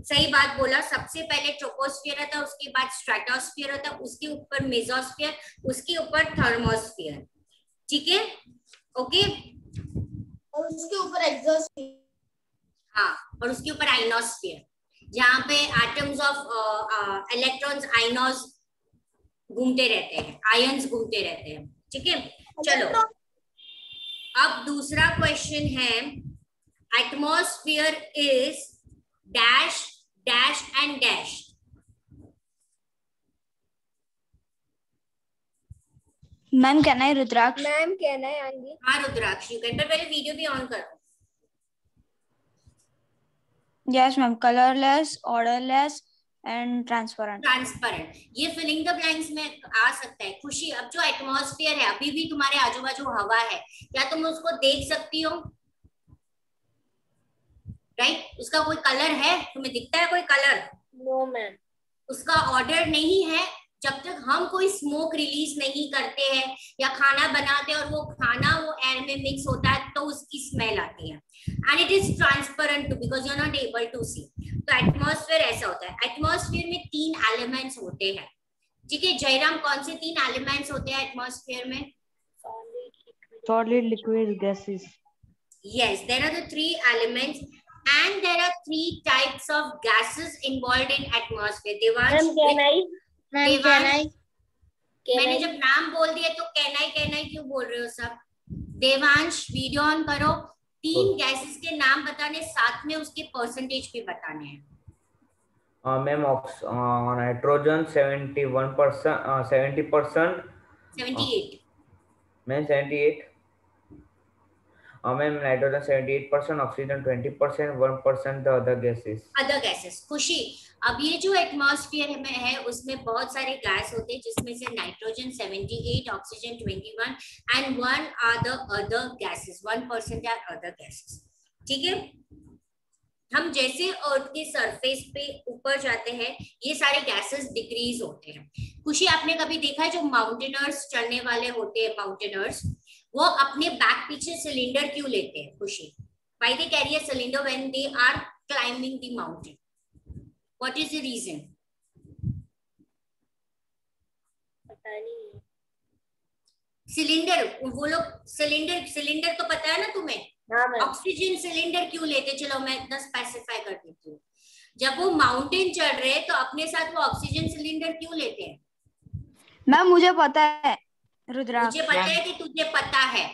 सही बात बोला। सबसे पहले ट्रोपोस्फियर आता है, उसके बाद स्ट्रेटोस्फियर आता है, उसके ऊपर मेसोस्फियर, उसके ऊपर थर्मोस्फियर। ठीक है, ओके, और उसके ऊपर एक्सोस्फियर। हाँ, और उसके ऊपर आइनोस्फियर, जहाँ पे एटम्स ऑफ इलेक्ट्रॉन्स, आइनोस घूमते रहते हैं, आयंस घूमते रहते हैं। ठीक है, चलो अब दूसरा क्वेश्चन है, atmosphere is dash dash and dash. Ma'am can I Rudraksh? Ma'am can I आएंगी? हाँ रुद्राक्ष यू कैन, पर पहले वीडियो भी ऑन करो। Yes ma'am, colourless, odourless and transparent. Transparent, ये फिलिंग द ब्लैंक्स में आ सकता है। खुशी, अब जो एटमॉस्फेयर है, अभी भी तुम्हारे आजू बाजू हवा है, क्या तुम उसको देख सकती हो? राइट, उसका कोई कलर है? तुम्हें दिखता है कोई कलर? No ma'am. उसका ऑर्डर नहीं है। जब तक हम कोई स्मोक रिलीज नहीं करते हैं या खाना बनाते हैं और वो खाना वो एयर में मिक्स होता है तो उसकी स्मेल आती है। And it is transparent too, because you are not able to see. तो एटमॉस्फेयर ऐसा होता है। एटमॉस्फेयर में 3 एलिमेंट्स होते हैं। ठीक है जयराम, कौन से 3 एलिमेंट्स होते हैं एटमॉस्फेयर में? Solid, liquid, gases. Yes, there are the 3 elements and there are 3 types of gases involved in atmosphere. Devansh, मैंने जब नाम बोल दिया तो कैन आई क्यों बोल रहे हो सब? देवांश वीडियो ऑन करो। 3 गैसेस के नाम बताने, साथ में उसके परसेंटेज भी बताने हैं। Ma'am nitrogen 71%, 70%, 78 ma'am 78, ma'am nitrogen 78%, oxygen 20%, 1% the other gases. खुशी, अब ये जो एटमॉस्फेयर में है उसमें बहुत सारे गैस होते हैं, जिसमें से nitrogen 78, oxygen 21 and 1 are the other gases, 1% are other gases. ठीक है, हम जैसे अर्थ के सरफेस पे ऊपर जाते हैं ये सारे गैसेस डिक्रीज होते हैं। खुशी, आपने कभी देखा है जो माउंटेनर्स चलने वाले होते हैं, माउंटेनर्स, वो अपने बैक पीछे सिलेंडर क्यों लेते हैं? Khushi, why they carry a cylinder when they are climbing the mountain? What is the reason? पता नहीं। सिलेंडर, वो लोग सिलेंडर तो पता है ना तुम्हें? हाँ, ऑक्सीजन सिलेंडर क्यों लेते? चलो मैं इतना स्पेसिफाई कर देती हूँ। जब वो माउंटेन चढ़ रहे हैं तो अपने साथ वो ऑक्सीजन सिलेंडर क्यों लेते हैं? मैम मुझे पता है रुद्राक्ष। मुझे पता है कि तुझे पता है।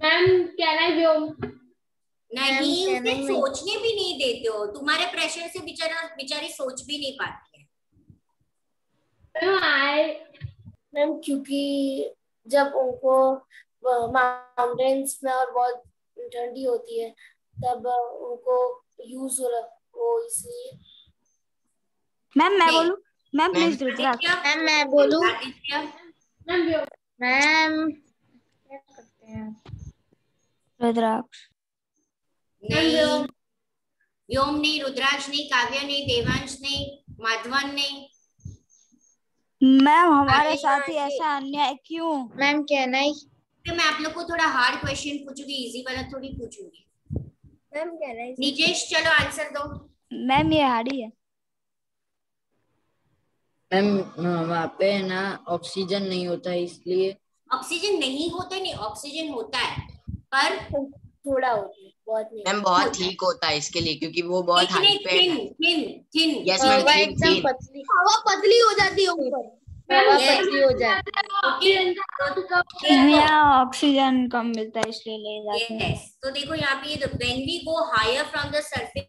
मैम कैन आई व्योम? नहीं, उसे सोचने भी नहीं देते हो। तुम्हारे प्रेशर से बेचारी सोच भी नहीं पाती है। मैम क्योंकि जब उनको माउंटेन्स में और बहुत ठंडी होती है तब उनको यूज हो रहा वो, इसलिए। मैम मैं बोलूं? Ma'am please rudraksha. मैम मैं बोलूं? मैम क्या करते हैं रुद्राक्ष नहीं, व्योम नहीं, रुद्राक्ष नहीं, काव्या नहीं, देवांश नहीं, माधवन नहीं। मैम हमारे साथ ही ऐसा अन्याय क्यों? मैम कैन आई? मैं आप लोग को थोड़ा हार्ड क्वेश्चन पूछूंगी, इजी वाला थोड़ी पूछूंगी। मैम कैन आई? निजेश चलो आंसर दो। मैम ये हार्ड ही है। मैम वहाँ पे ना ऑक्सीजन नहीं होता है, इसलिए। ऑक्सीजन नहीं होता, नहीं ऑक्सीजन होता है पर थोड़ा होता है, बहुत नहीं। मैम बहुत ठीक होता है इसके लिए, क्योंकि वो बहुत हाइट पे है। थिन यस मैम, थिन पतली, हवा पतली हो जाती है ऊपर, हवा पतली हो जाती है। यहाँ ऑक्सीजन कम मिलता है इसलिए ले जाते हैं। तो देखो यहाँ पे ये when we go higher from the surface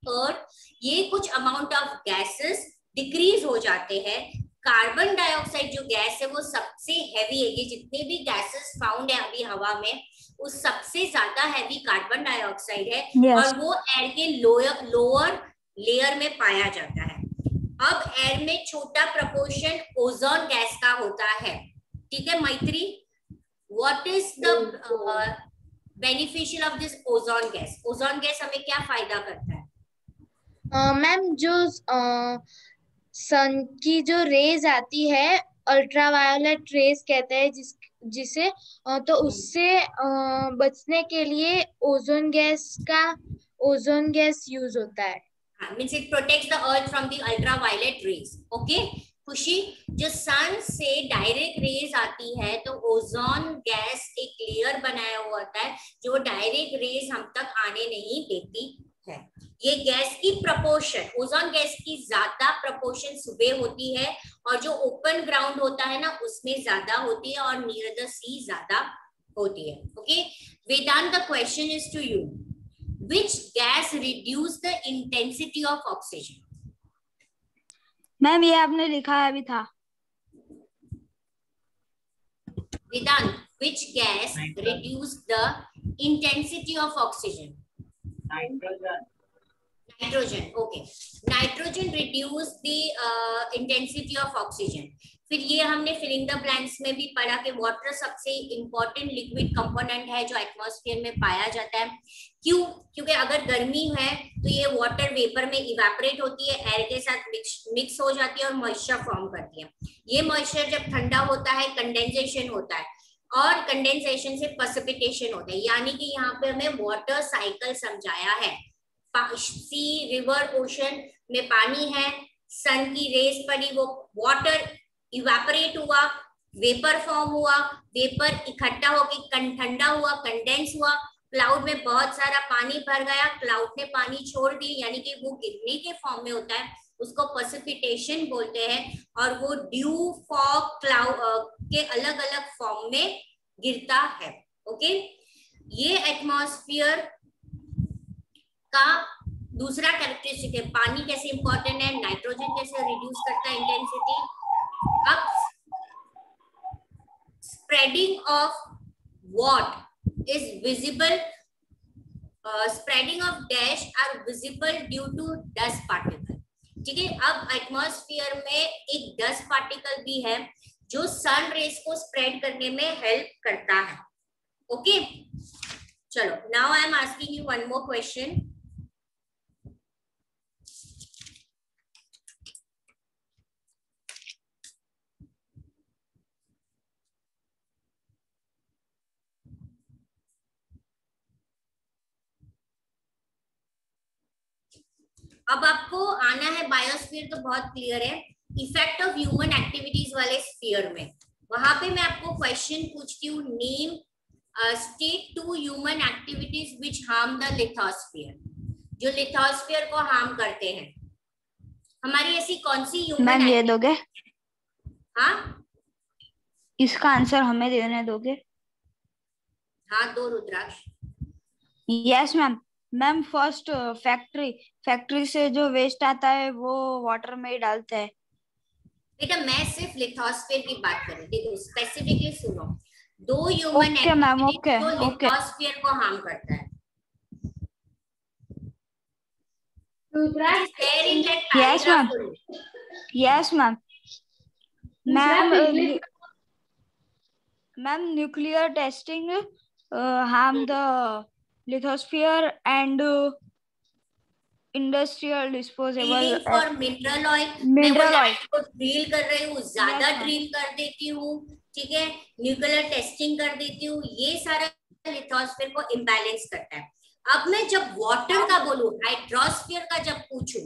earth, ये कुछ अमाउंट ऑफ गैसेस डिक्रीज हो जाते हैं। कार्बन डाइऑक्साइड जो गैस है वो सबसे हैवी है। ये जितने भी गैसेस फाउंड है अभी हवा में, उस सबसे ज्यादा हैवी कार्बन डाइऑक्साइड है। Yes. और वो एयर के लोअर लेयर में पाया जाता है। अब एयर में छोटा प्रपोर्शन ओजोन गैस का होता है। ठीक है मैत्री, what is the beneficial of this ozone gas? Ozone gas हमें क्या फायदा करता है? मैम जो सन की जो रेज आती है, अल्ट्रावायोलेट रेज कहते हैं जिसे तो उससे बचने के लिए ओजोन गैस यूज होता है। Means it protects the earth from the ultraviolet rays. Okay खुशी, जो सन से डायरेक्ट रेज आती है तो ओजोन गैस एक लेयर बनाया हुआ होता है जो डायरेक्ट रेज हम तक आने नहीं देती है। ये गैस की प्रपोर्शन, ओजोन गैस की ज्यादा प्रपोर्शन सुबह होती है और जो ओपन ग्राउंड होता है ना उसमें ज्यादा होती है और नियर द सी ज्यादा होती है। Okay Vedant, the question is to you, which gas reduce the intensity of oxygen? Ma'am ये आपने लिखा है अभी था। वेदांत, which gas reduce the intensity of oxygen? Nitrogen. Okay. Nitrogen reduce the intensity of oxygen. फिर ये हमने फिलिंग द ब्लैंक्स में भी पढ़ा कि वाटर सबसे इंपॉर्टेंट लिक्विड कंपोनेंट है जो एटमॉस्फेयर में पाया जाता है। क्यों? क्योंकि अगर गर्मी है तो ये वाटर वेपर में इवेपोरेट होती है, एयर के साथ मिक्स हो जाती है और मॉइस्चर फॉर्म करती है। ये मॉइस्चर जब ठंडा होता है कंडेंसेशन होता है और कंडेंसेशन से प्रेसिपिटेशन होता है, यानी कि यहाँ पे हमें वाटर साइकिल समझाया है। सी, रिवर, ओशन में पानी है, सन की रेस पड़ी, वो वाटर इवेपोरेट हुआ, वेपर फॉर्म हुआ, वेपर इकट्ठा होकर ठंडा हुआ, कंडेंस हुआ, क्लाउड में बहुत सारा पानी भर गया, क्लाउड ने पानी छोड़ दी, यानी कि वो गिरने के फॉर्म में होता है, उसको प्रेसिपिटेशन बोलते हैं, और वो ड्यू, फॉग, क्लाउड के अलग अलग फॉर्म में गिरता है। ओके, ये एटमॉस्फेयर का दूसरा कैरेक्टरिस्टिक है। पानी कैसे इंपॉर्टेंट है, नाइट्रोजन कैसे रिड्यूस करता है इंटेंसिटी। अब spreading of what is visible, spreading of dash are visible due to dust particle. ठीक है, अब एटमॉस्फेयर में एक डस्ट पार्टिकल भी है जो सन रेस को स्प्रेड करने में हेल्प करता है। ओके, चलो, now I am asking you one more question. अब आपको आना है बायोस्फीयर, तो बहुत क्लियर है, इफेक्ट ऑफ ह्यूमन एक्टिविटीज वाले स्फीयर में। वहां पे मैं आपको क्वेश्चन पूछती हूँ, name state 2 human activities which harm the lithosphere, जो लिथोस्फीयर को हार्म करते हैं। हमारी ऐसी कौन सी ह्यूमन, मैम ये दोगे? हाँ, इसका आंसर हमें देने दोगे? हाँ दो Rudraksh. Yes ma'am. Ma'am first factory से जो वेस्ट आता है वो वाटर में ही डालते हैं। बेटा मैं सिर्फ लिथोस्फीयर की बात कर रही थी, स्पेसिफिकली सुनो, 2 ह्यूमन एक्टिविटीज जो लिथोस्फीयर को हार्म करता है। Yes ma'am, yes ma'am. Ma'am nuclear testing harm the lithosphere and industrial disposable for mineral oil। mineral oil को ड्रिल कर रही हूँ, ज्यादा ड्रिल कर देती हूँ, ठीक है, न्यूक्लियर टेस्टिंग कर देती हूँ, ये सारा लिथोस्फीयर को इम्बैलेंस करता है। अब मैं जब वाटर का बोलूं, हाइड्रोस्फीयर का जब पूछूं,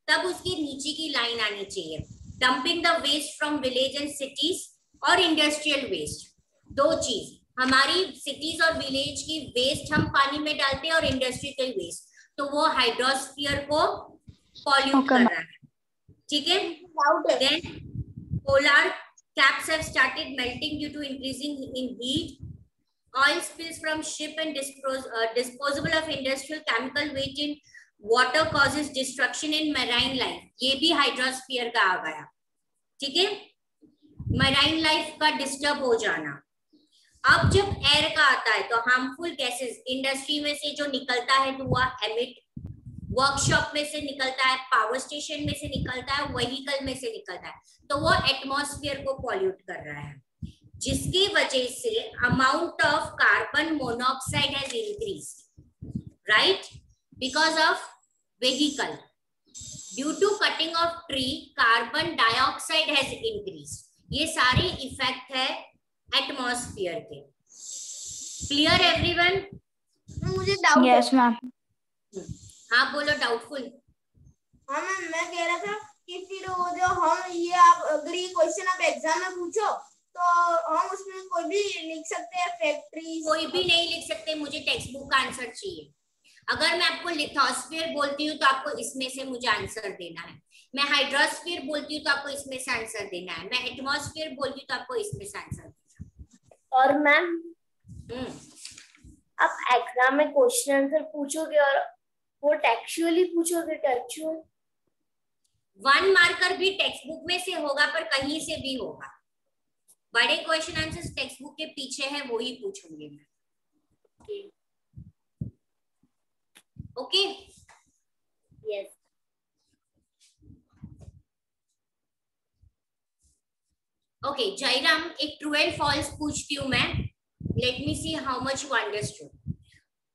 तब उसकी नीचे की लाइन आनी चाहिए, dumping the waste from village and cities और इंडस्ट्रियल वेस्ट। 2 चीज, हमारी सिटीज और विलेज की वेस्ट हम पानी में डालते हैं और इंडस्ट्रियल वेस्ट, तो वो हाइड्रोस्फीयर को पॉल्यूट कर रहा है। ठीक है, then polar caps have started melting due to increasing in heat. Oil spills from ship and disposable of industrial chemical waste in water causes destruction in marine life. ये भी हाइड्रोस्फीयर का आ गया। ठीक है, मराइन लाइफ का disturb हो जाना। अब जब एयर का आता है तो हार्मफुल गैसेस इंडस्ट्री में से जो निकलता है धुआं एमिट, वर्कशॉप में से निकलता है, पावर स्टेशन में से निकलता है, व्हीकल में से निकलता है, तो वो एटमॉस्फेयर को पॉल्यूट कर रहा है। जिसकी वजह से amount of carbon monoxide has increased, right, because of vehicle. Due to cutting of tree carbon dioxide has increased. ये सारे इफेक्ट है एटमॉस्फेयर के. Clear everyone? मुझे डाउट है. Yes ma'am. हाँ बोलो. डाउटफुल? हाँ मैम, मैं कह रहा था कि फिर वो जो हम ये आप अगर ये क्वेश्चन आप एग्जाम में पूछो तो हम उसमें कोई भी लिख सकते हैं फैक्ट्री? कोई भी नहीं लिख सकते, मुझे टेक्स्ट बुक का आंसर चाहिए. अगर मैं आपको लिथोस्फीयर बोलती हूँ तो आपको इसमें से मुझे आंसर देना है. मैं हाइड्रोस्फीयर बोलती हूँ तो आपको इसमें से आंसर देना है. मैं एटमॉस्फेयर बोलती हूँ तो आपको इसमें से आंसर देना है. और मैम आप एग्जाम में क्वेश्चन आंसर पूछोगे और वो टेक्सचुअली पूछोगे? टेक्सचुअल 1 मार्कर भी टेक्स्ट बुक में से होगा पर कहीं से भी होगा. बड़े क्वेश्चन आंसर्स टेक्स्ट बुक के पीछे है, वो ही पूछूंगी मैं. ओके? यस. ओके जयराम, एक ट्रू एंड फॉल्स पूछती हूँ मैं. Late me see how much you understood.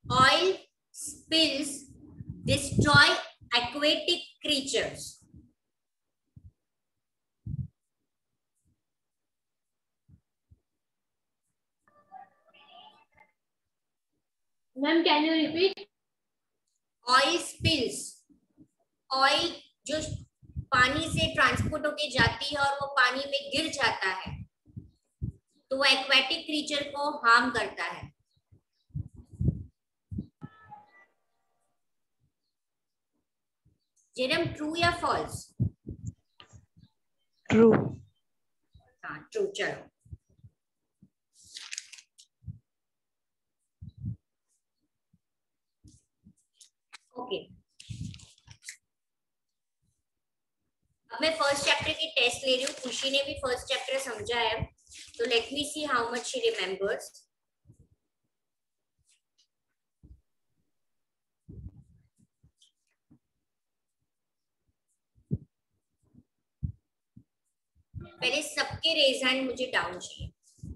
Oil spills destroy aquatic creatures. Ma'am, can you repeat? Oil spills, oil जो पानी से ट्रांसपोर्ट होके जाती है और वो पानी में गिर जाता है तो वो एक्वेटिक क्रीचर को हार्म करता है. जेरम, ट्रू या फॉल्स? ट्रू. हाँ ट्रू. चलो ओके. अब मैं फर्स्ट चैप्टर की टेस्ट ले रही हूँ. खुशी ने भी फर्स्ट चैप्टर समझा है तो late me see how much she remembers. पहले सबके रेज हैंड मुझे डाउन चाहिए.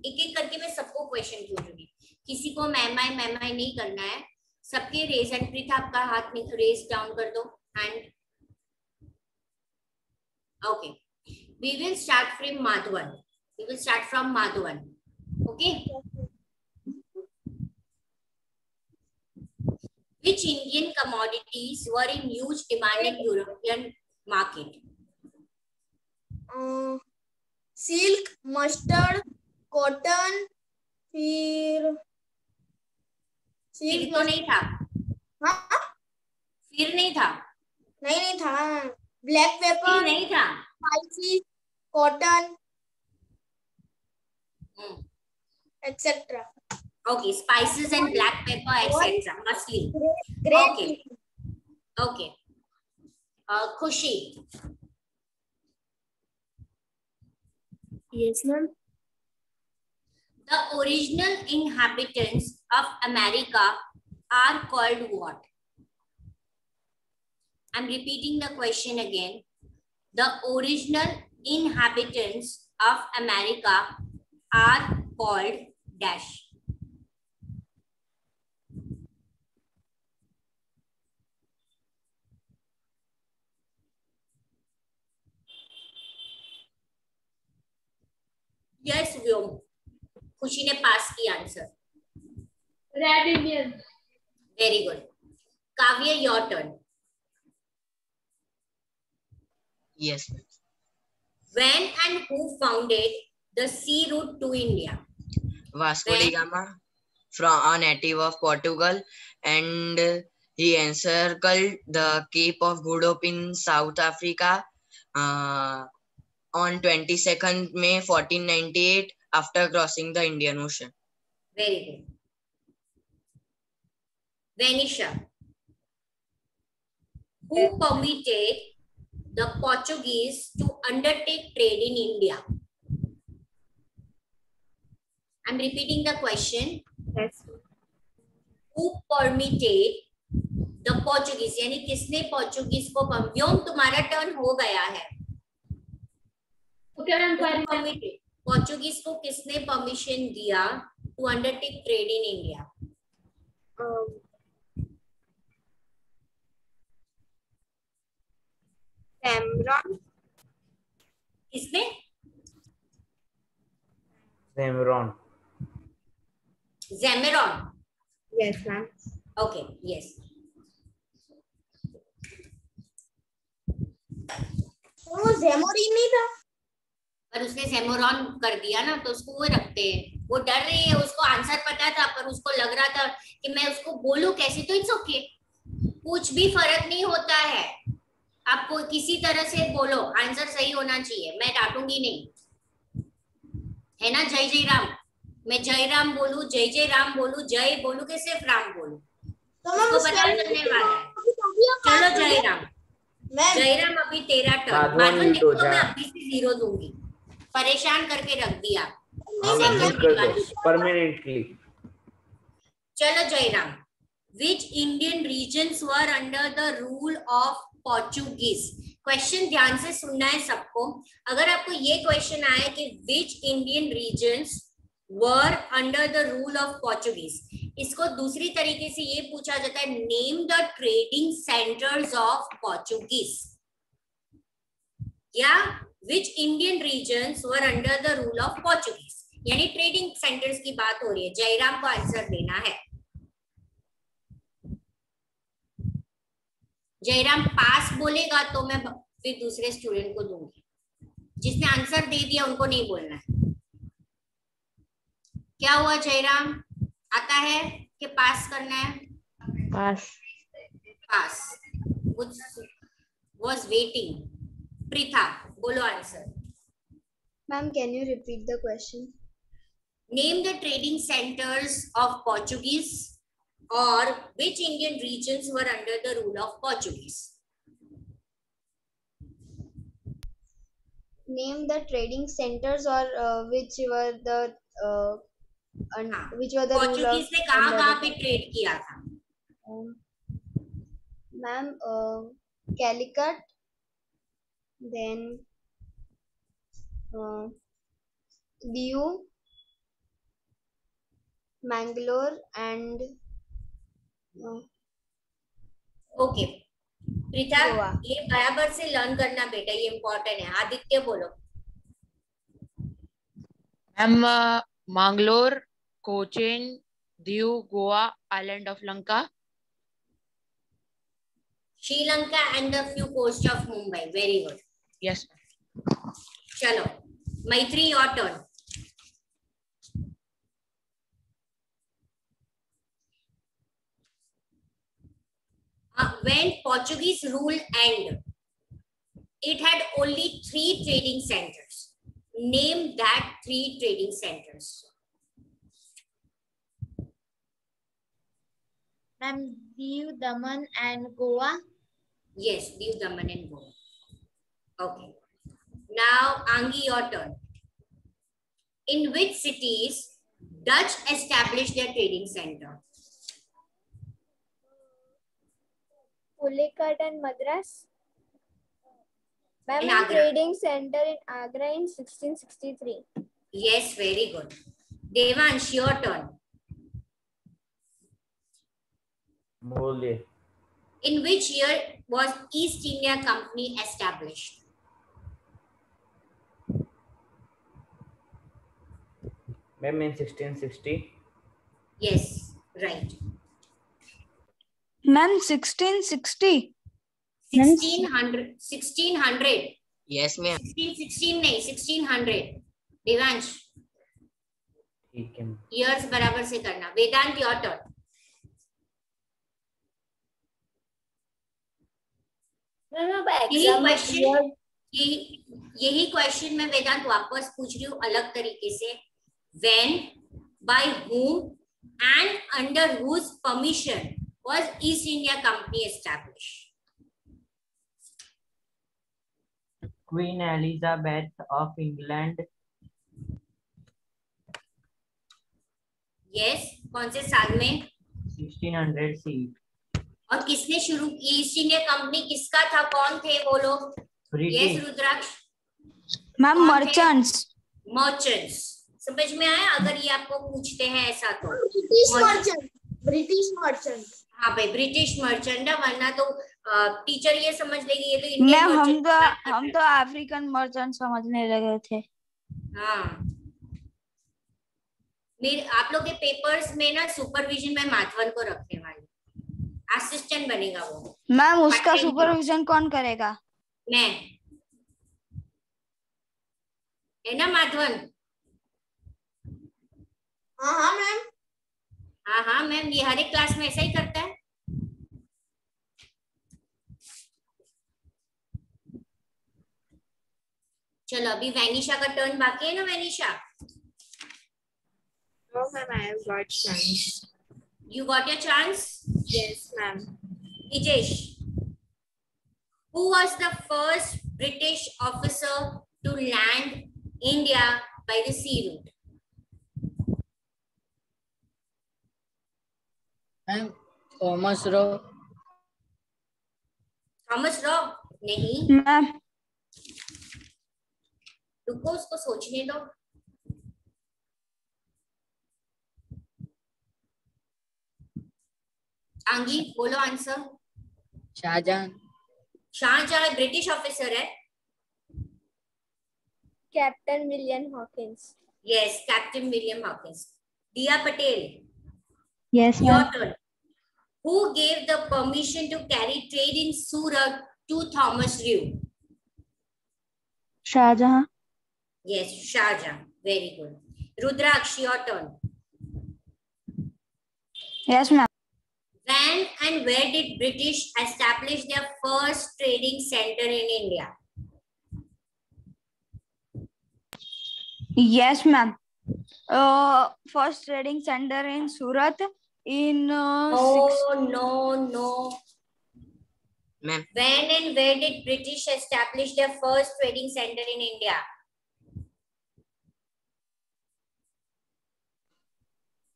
एक एक करके मैं सबको क्वेश्चन पूछूंगी. किसी को मैमाई नहीं करना है. सबके रेज हैंड. प्रीता आपका हाथ में रेज डाउन कर दो. Hand. Okay. We will start from Madhavan. Okay. Which Indian commodities were in huge demand in European market? Silk, mustard, cotton, फिर तो नहीं था. हाँ फिर नहीं था. नहीं था. ब्लैक पेपर नहीं था. Spices, cotton etcetera. Okay, spices and black pepper, etc. Mostly. Great. Okay. Khushi. Yes, ma'am. The original inhabitants of America are called what? I'm repeating the question again. The original inhabitants of America are called dash. Yes, Vyom. खुशी ने पास की answer. Red Indian. Very good. Kavya, your turn. Yes. When and who founded the sea route to India? Vasco da Gama, from a native of Portugal, and he encircled the Cape of Good Hope in South Africa on 22nd May 1498 after crossing the Indian Ocean. Very good. Venisha, who permitted the Portuguese to undertake trade in India? I'm repeating the question. Yes. Who permitted the Portuguese? यानी किसने Portuguese को व्योम तुम्हारा turn हो गया है. Okay, I'm sorry. Portuguese को किसने permission दिया to undertake trade in India? Cameron. किसने? Cameron. Zemaron. यस मैम। Okay, yes. वो जेमोरिन नहीं था, पर उसने जेमोरॉन कर दिया ना, तो उसको वो रखते हैं। वो डर रही है, उसको आंसर पता था पर उसको लग रहा था कि मैं उसको बोलूं कैसे, तो इट्स ओके, कुछ भी फर्क नहीं होता है। आपको किसी तरह से बोलो, आंसर सही होना चाहिए, मैं डांटूंगी नहीं, है ना? जय जय राम, मैं जय राम बोलूं, जय जय राम बोलूं, जय बोलूं कि सिर्फ राम बोलूं, तो पता चलने वाला है। चलो जय राम। जय राम, अभी तेरा टर्न। माधवन देखो, मैं अभी से 0 दूंगी, परेशान करके रख दिया। परमानेंटली। चलो जय Ram. Which Indian regions were under the rule of Portuguese? Question ध्यान से सुनना है सबको। अगर आपको ये क्वेश्चन आए कि which Indian regions were under the rule of Portuguese, इसको दूसरी तरीके से ये पूछा जाता है, name the trading centers of Portuguese, या which Indian regions were under the rule of Portuguese, यानी ट्रेडिंग सेंटर्स की बात हो रही है। जयराम को आंसर देना है। जयराम पास बोलेगा तो मैं फिर दूसरे स्टूडेंट को दूंगी, जिसने आंसर दे दिया उनको नहीं बोलना है। क्या हुआ जयराम, आता है कि पास करना है? पास। पास। was waiting. प्रीथा बोलो answer. Ma'am can you repeat the question? Name the trading centres of Portuguese or which Indian regions were under the rule of Portuguese? Name the trading centers or which were the Portuguese ने कहाँ पे trade किया था? Ma'am Calicut, then Diu, Mangalore and okay Preeta, ये बराबर से learn करना बेटा, ये इम्पोर्टेंट है। आदित्य बोलो। Ma'am Mangalore, Cochin, Diu, Goa, island of Lanka, Sri Lanka and the few coast of Mumbai. Very good. Yes. चलो Maitri, your turn. When Portuguese rule ended, it had only 3 trading centers. Name that 3 trading centers. Ma'am, Diu, Daman and Goa. Yes, Diu, Daman and Goa. Okay. Now, Angi, your turn. In which cities Dutch established their trading center? Pulicat and Madras. Ma'am, trading center in Agra in 1663. Yes, very good. Devansh, your turn. Boleh. In which year was East India Company established? Ma'am, in 1660. Yes, right. Ma'am, 1660. 1600. 1600. Yes, ma'am. 16 नहीं, 1600. देवांश, ठीक है। years बराबर से करना। वेदांत, your turn. यही question मैं वेदांत वापस पूछ रही हूँ अलग तरीके से। When, by whom and under whose permission was East India Company established? Queen Elizabeth of England. Yes, कौन से साल में? 1600 C. और किसने शुरू की? ईस्ट इंडिया कंपनी किसका था? कौन थे वो लोग? Yes Rudraksh. Ma'am merchants. Merchants. समझ में आया? अगर ये आपको पूछते हैं ऐसा तो ब्रिटिश मर्चेंट, ब्रिटिश मर्चेंट। हाँ भाई ब्रिटिश मर्चेंट है, वरना तो टीचर ये समझ लेगी ये तो इंडियन मैम मर्चेंट। हम तो अफ्रीकन मर्चेंट समझने लगे थे। हाँ मेरे आप लोग के पेपर्स में ना सुपरविजन में माधवन को रखने वाली, असिस्टेंट बनेगा वो। मैम उसका सुपरविजन कौन करेगा? मैं, है ना माधवन? हाँ हाँ मैम। हाँ हाँ मैम, ये हर एक क्लास में ऐसा ही करता है। चलो अभी वैनिशा का टर्न बाकी है ना। वैनिशा, No, ma'am, I have got chance. you got your chance? Yes, ma'am. Nijesh, who was the first British officer to land India by the sea route? Ma'am Thomas Roe. Thomas Roe नहीं ma'am, रुको उसको सोचने दो। आंगी बोलो answer. Shah Jahan. Shah Jahan British officer है। Captain William Hawkins. Yes, captain William Hawkins. Diya Patel, Yes, your ma'am. turn. Who gave the permission to carry trade in Surat to Thomas Rue? Shahjahan. Yes, Shahjahan. Very good. Rudraksh, your turn. yes ma'am. When and where did British establish their first trading center in India? Yes ma'am. First trading center in Surat in No. Ma'am. When and where did British establish their first trading center in India?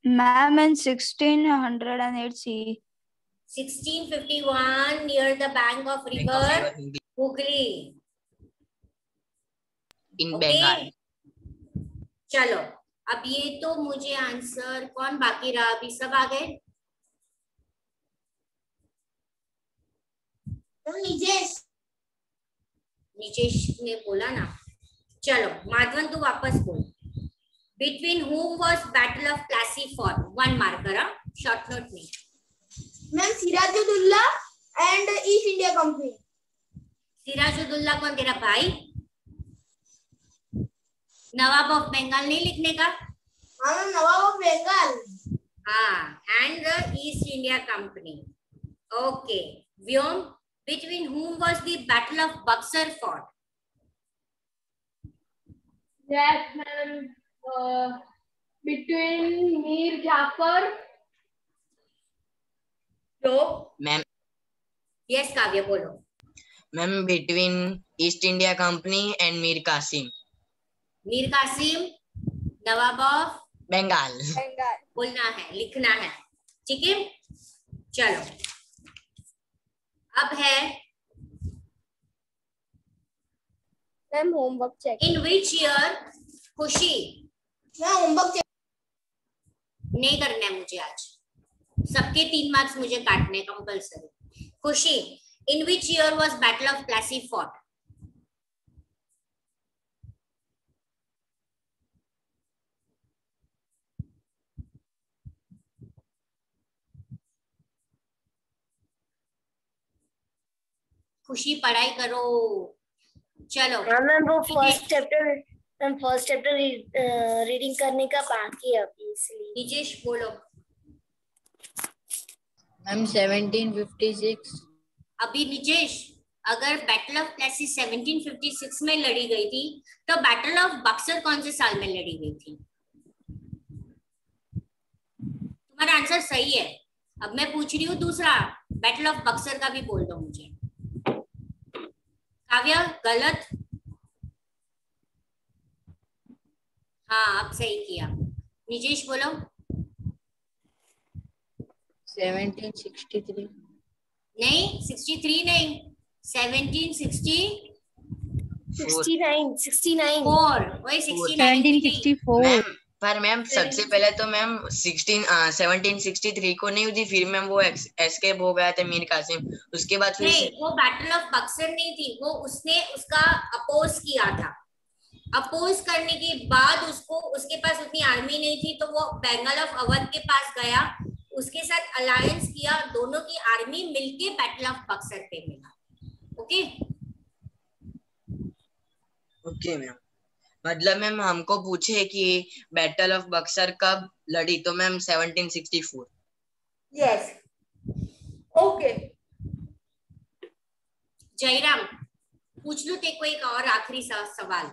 Ma'am in 1608 CE. 1651 near the bank of river Hooghly. In Okay. Bengal. चलो अब ये तो मुझे answer कौन बाकी रहा? अभी सब आ गए? निजेश ने बोला ना। चलो माधवन तू वापस बोल। Between whom was Battle of Plassey fought? 1 marker, short note में। Ma'am Sirajuddaulah and East India Company. Sirajuddaulah कौन तेरा भाई? नवाब ऑफ बंगाल नहीं लिखने का? हाँ मैम, नवाब ऑफ बंगाल। हाँ, and the East India Company. Okay. Vyom, between whom was the Battle of Buxar fought? Yes, ma'am. Between Mir Jafar. तो Ma'am. Yes, काव्य बोलो। Ma'am, between East India Company and Mir Qasim. Mir Qasim, nawab of Bengal. Bengal. बोलना है, लिखना है, ठीक है? चलो अब है Ma'am, homework check. in which year खुशी मैं होमवर्क नहीं करना है मुझे आज, सबके 3 मार्क्स मुझे काटने कंपल्सरी। खुशी, in which year was Battle of Plassey fought? खुशी पढ़ाई करो, चलो। मैम वो फर्स्ट चैप्टर रीडिंग करने का बाकी है अभी, इसलिए। निजेश बोलो। मैम 1756। अभी निजेश, अगर बैटल ऑफ प्लेसी 1756 में लड़ी गई थी तो बैटल ऑफ बक्सर कौन से साल में लड़ी गई थी? तुम्हारा आंसर सही है। अब मैं पूछ रही हूँ दूसरा, बैटल ऑफ बक्सर का भी बोल दो मुझे। काव्या गलत? हाँ अब सही किया। निजेश बोलो। 1763। नहीं 63 नहीं, 1760 69 4 वही 69 मैम पर मैम सबसे पहले तो मैम 1763 को नहीं हुई थी, फिर मैम वो एस्केप हो गया था मीर कासिम, उसके बाद फिर नहीं, वो बैटल ऑफ बक्सर नहीं थी, वो उसने उसका अपोज किया था। अपोज करने के बाद उसको, उसके पास उतनी आर्मी नहीं थी, तो वो बेंगल ऑफ अवध के पास गया, उसके साथ अलायंस किया, दोनों की आर्मी मिलके बैटल ऑफ बक्सर पे मिला। ओके ओके मैम, मतलब मैम हमको पूछे कि बैटल ऑफ बक्सर कब लड़ी, तो मैम 1764। Yes okay. जयराम पूछ लो तेरे को एक और आखिरी सवाल।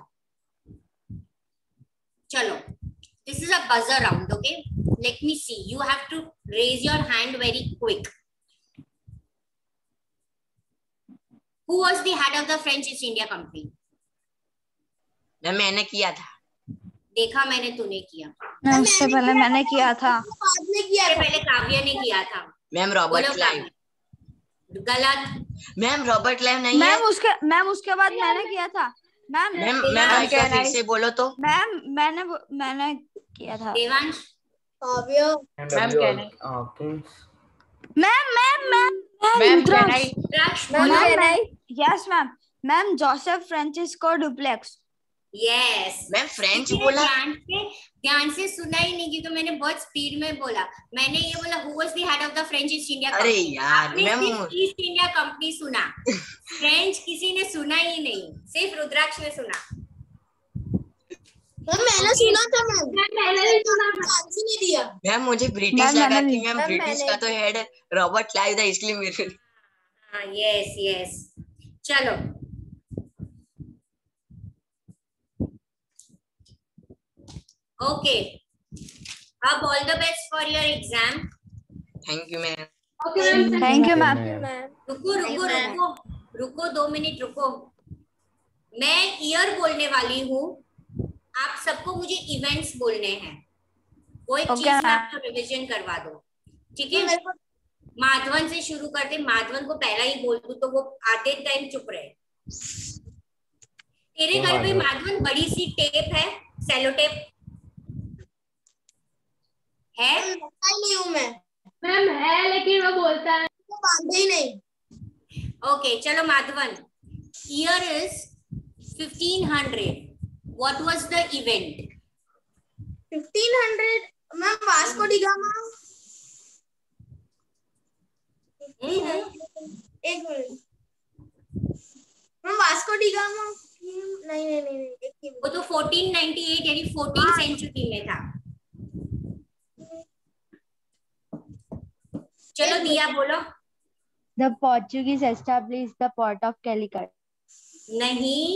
चलो, this is a buzzer round, okay, let me see, you have to raise your hand very quick. Who was the head of the French East India Company? मैंने किया था। देखा मैंने, तूने किया। उससे पहले मैंने किया था। बाद में किया था। पहले काव्या ने किया था। Ma'am Robert Clive. गलत। मैम रॉबर्ट क्लाइव नहीं है। मैम उसके बाद मैंने किया था। मैम एक बार फिर से बोलो तो। मैम मैंने किया था। Devansh. Kavya. Ma'am can ma'am yes ma'am Joseph Francisco duplex. Yes ma'am French बोला। ध्यान से सुना ही नहीं, क्योंकि मैंने बहुत स्पीड में बोला। मैंने ये बोला who was the head of the French East India company. अरे यार मैम ईस्ट इंडिया कंपनी सुना, फ्रेंच किसी ने सुना ही नहीं, सिर्फ रुद्राक्ष ने सुना। मैंने सुना था मैंने आंसर नहीं दिया। मैम मुझे ब्रिटिश लगा कि मैम ब्रिटिश का तो हेड रॉबर्ट क्लाइव था, इसलिए मेरे। हाँ यस चलो ओके, अब all the best for your exam. Thank you ma'am. Thank you ma'am. रुको 2 मिनट रुको। मैं ईयर बोलने वाली हूँ, आप सबको मुझे इवेंट्स बोलने हैं। वो एक चीज में आपको रिवीजन करवा दो, ठीक है? माधवन से शुरू करते। माधवन को पहला ही बोल दूं तो वो आधे टाइम चुप रहे। तेरे घर पे माधवन बड़ी सी टेप है, सेलो टेप है? नहीं हूँ मैं मैम, है लेकिन वो बोलता है वो बांधे ही नहीं। ओके चलो Madhavan, year is 1500, what was the event? 1500 ma'am Vasco da Gama. एक minute ma'am, Vasco da Gama नहीं एक ही वो तो 1498 यानी 14th सेंचुरी में था। चलो दिया बोलो। The Portuguese established the port of Calicut. नहीं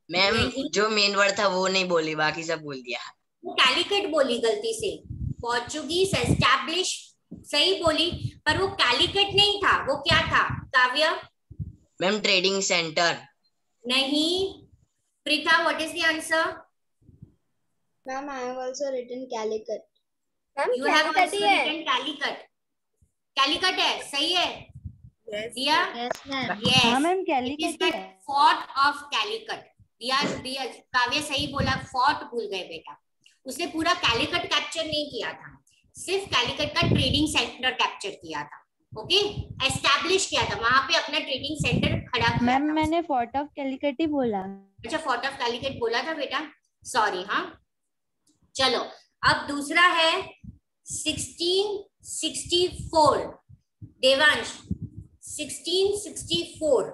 मैम जो मेन वर्ड था वो नहीं बोली, बाकी सब बोल दिया। वो कैलिकट बोली गलती से। पोर्चुगीज एस्टैब्लिश सही बोली, पर वो कैलिकट नहीं था। वो क्या था काव्या? Ma'am trading centre. नहीं। Preeta, what is the answer? Ma'am, I have also written Calicut. You have also written Calicut. Calicut है, सही है? दिया? Yes ma'am. Yes. हाँ ma'am It is Calicut the है। Fort of Calicut. दिया काव्य सही बोला, फोर्ट भूल गए बेटा। उसने पूरा कैलिकट कैप्चर नहीं किया था, सिर्फ कैलिकट का ट्रेडिंग सेंटर कैप्चर किया था। ओके, एस्टैब्लिश किया था, वहां पे अपना ट्रेडिंग सेंटर खड़ा किया मैम था। मैंने फोर्ट ऑफ कैलिकट ही बोला। अच्छा, फोर्ट ऑफ कैलिकट बोला था बेटा, सॉरी। हाँ चलो, अब दूसरा है 1664। देवांश 1664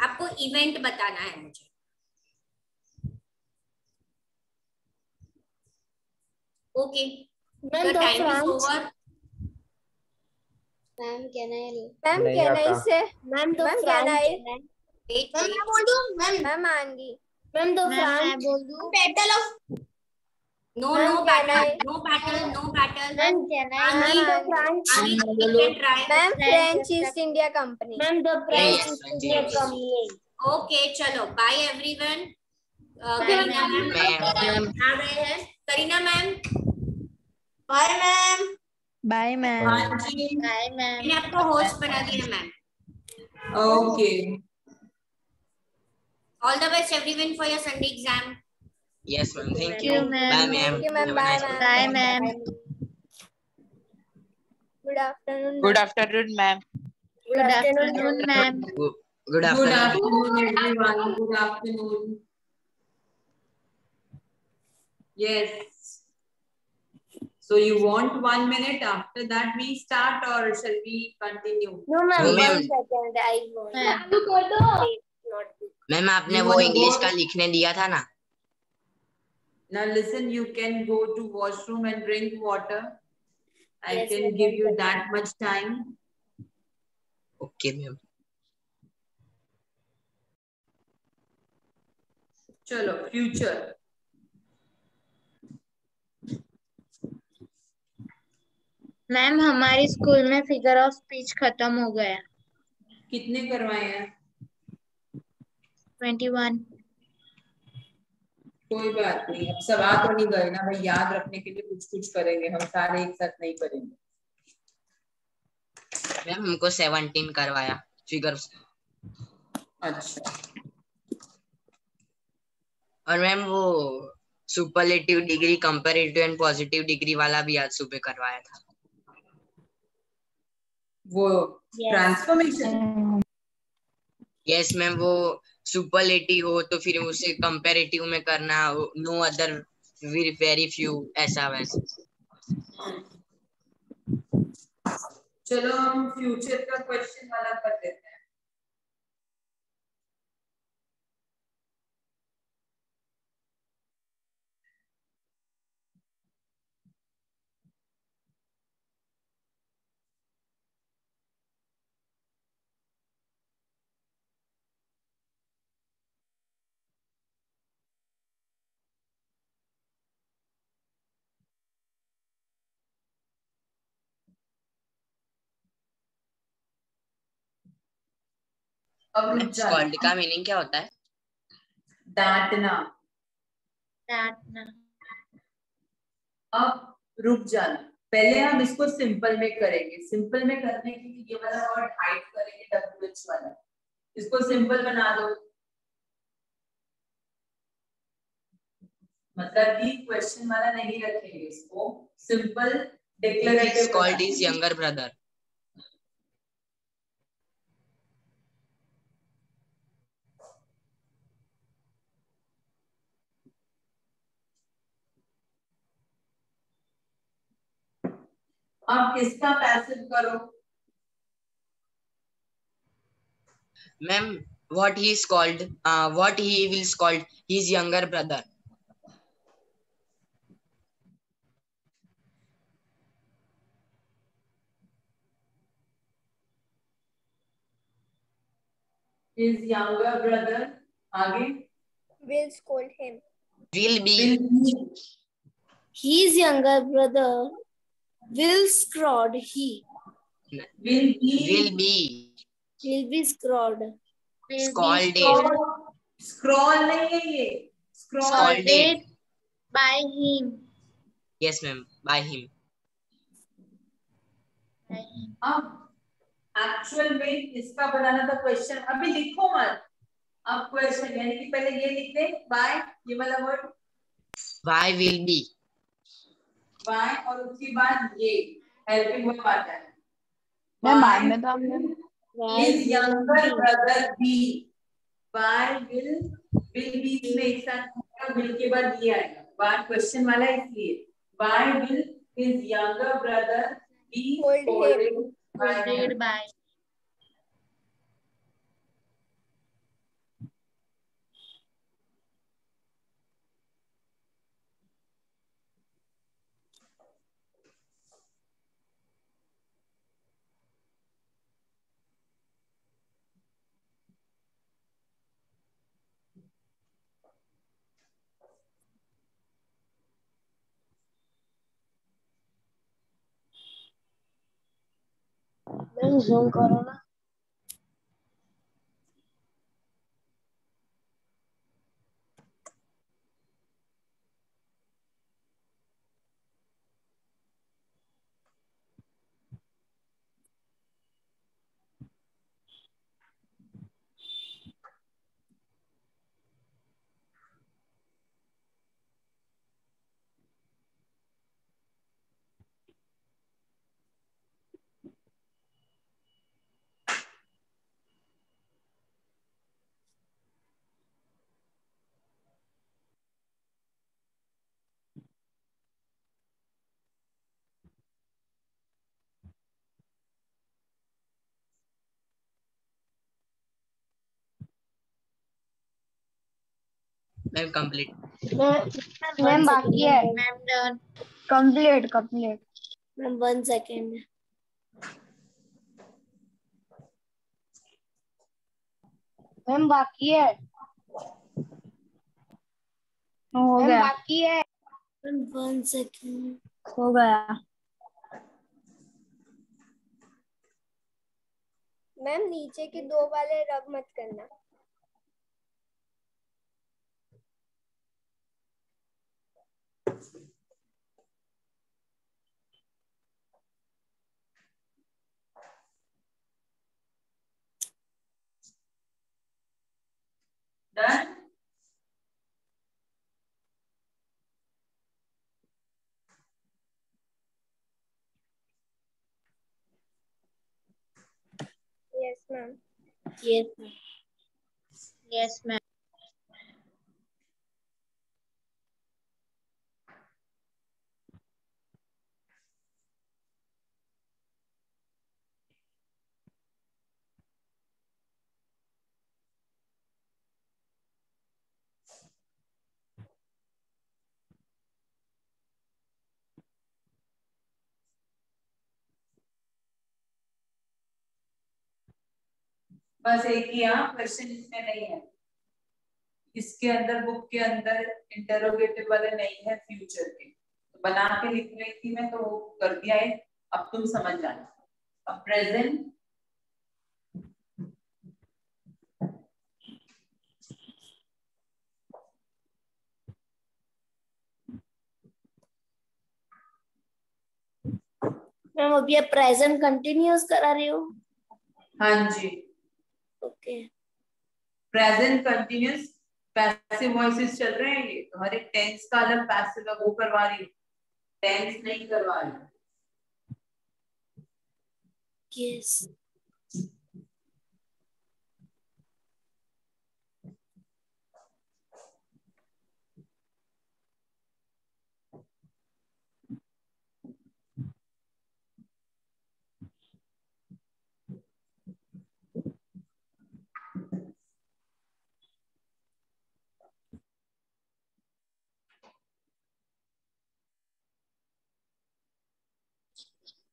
आपको इवेंट बताना है मुझे। Okay, the time is over. Ma'am, can I say Ma'am, the Ma'am, France Wait, ma'am मैं बोल दूं? Ma'am, Aangi Ma'am, the France battle of no battle. Ma'am, can I ma'am French East India Company. Ma'am, the French Yes, East India yes. Company. Okay चलो, bye everyone. Kareena ma'am आ गए हैं। Kareena ma'am, bye ma'am. Bye ma'am. Hi, ma'am. मैंने आपको host बना दिया मैम। ओके All the best everyone for your Sunday exam. Yes, ma'am. Thank Thank you. you, ma'am. Bye, ma'am. Thank you, ma'am. Have a Bye, nice day. ma'am. Bye, ma'am. Good afternoon, Good ma'am. afternoon, ma'am. Good Good afternoon, afternoon, ma'am. Good Good afternoon. afternoon, everyone. Good afternoon. Yes. So you want 1 minute after that we start or shall we continue? No, ma'am. No, 1 ma'am. second. I want. Ma'am. Ma'am आपने You वो wanna English go? का लिखने दिया था ना? Now listen, you can go to washroom and drink water. I Yes, can ma'am. give you that much time. Okay ma'am. चलो, future. Ma'am हमारे school में फिगर ऑफ स्पीच खत्म हो गया. कितने करवाए हैं? 21. कोई बात नहीं, अब सब आ तो नहीं गए ना भाई, याद रखने के लिए कुछ कुछ करेंगे, हम सारे एक साथ नहीं करेंगे. मैम हमको 17 करवाया फिगर्स. अच्छा. और मैम वो superlative degree, comparative and positive degree वाला भी आज सुबह करवाया था. वो ट्रांसफॉर्मेशन. यस मैम, वो सुपरलेटिव हो तो फिर उसे कंपैरेटिव में करना, नो अदर, वेरी फ्यू, ऐसा वैसा. चलो हम फ्यूचर का क्वेश्चन वाला कर देते हैं. मैम स्कॉल्ड का मीनिंग क्या होता है? डांटना. डांटना. अब रुक जाना. पहले हम इसको सिंपल में करेंगे. सिंपल में करने के लिए ये वाला वर्ड हाइड करेंगे, WH वाला. इसको सिंपल बना दो. मतलब कि क्वेश्चन वाला नहीं रखेंगे, इसको simple declarative. Scold is younger brother. अब इसका पैसिव करो. Ma'am what he is called, what he will called his younger brother. His younger brother. आगे. Will scold him. Will be. His younger brother will scold he. Will be. Will be scolded. Scalded. Scroll नहीं है ये. Scalded. By him. Yes ma'am, by him. अब actual में इसका बनाना था question. अभी लिखो मत. अब क्वेश्चन यानी कि पहले ये लिख दे, बाय, ये वाला word Why will be. Bye, और उसके बाद ये हेल्पिंग वर्ब आता है. मैं बाद में तो हमने His younger brother be. Why will be में एक साथ will के बाद ये आएगा. बाय क्वेश्चन वाला इसलिए. Why will his younger brother be scolded by. Zoom करो ना. Ma'am complete. मैम बाकी है। Ma'am done. Complete ma'am 1 second. Ma'am बाकी है। हो मैम गया बाकी है। Ma'am 1 second. हो गया। मैम नीचे के 2 वाले रब मत करना। Done? Yes, ma'am. Yes, ma'am. Yes ma'am. बस एक ही क्वेश्चन इसमें नहीं है, इसके अंदर बुक के अंदर इंटरोगेटिव वाले नहीं है फ्यूचर के, तो बना के लिख रही थी मैं तो कर दिया है। अब तुम समझ जाना। अब प्रेजेंट मैम अभी आप प्रेजेंट कंटिन्यूअस करा रही हो? हाँ जी, okay. Present continuous passive voices चल रहे हैं, ये तुम्हारे टेंस का अलग पैसिव है वो करवा रही हूँ, टेंस नहीं करवा रही। यस।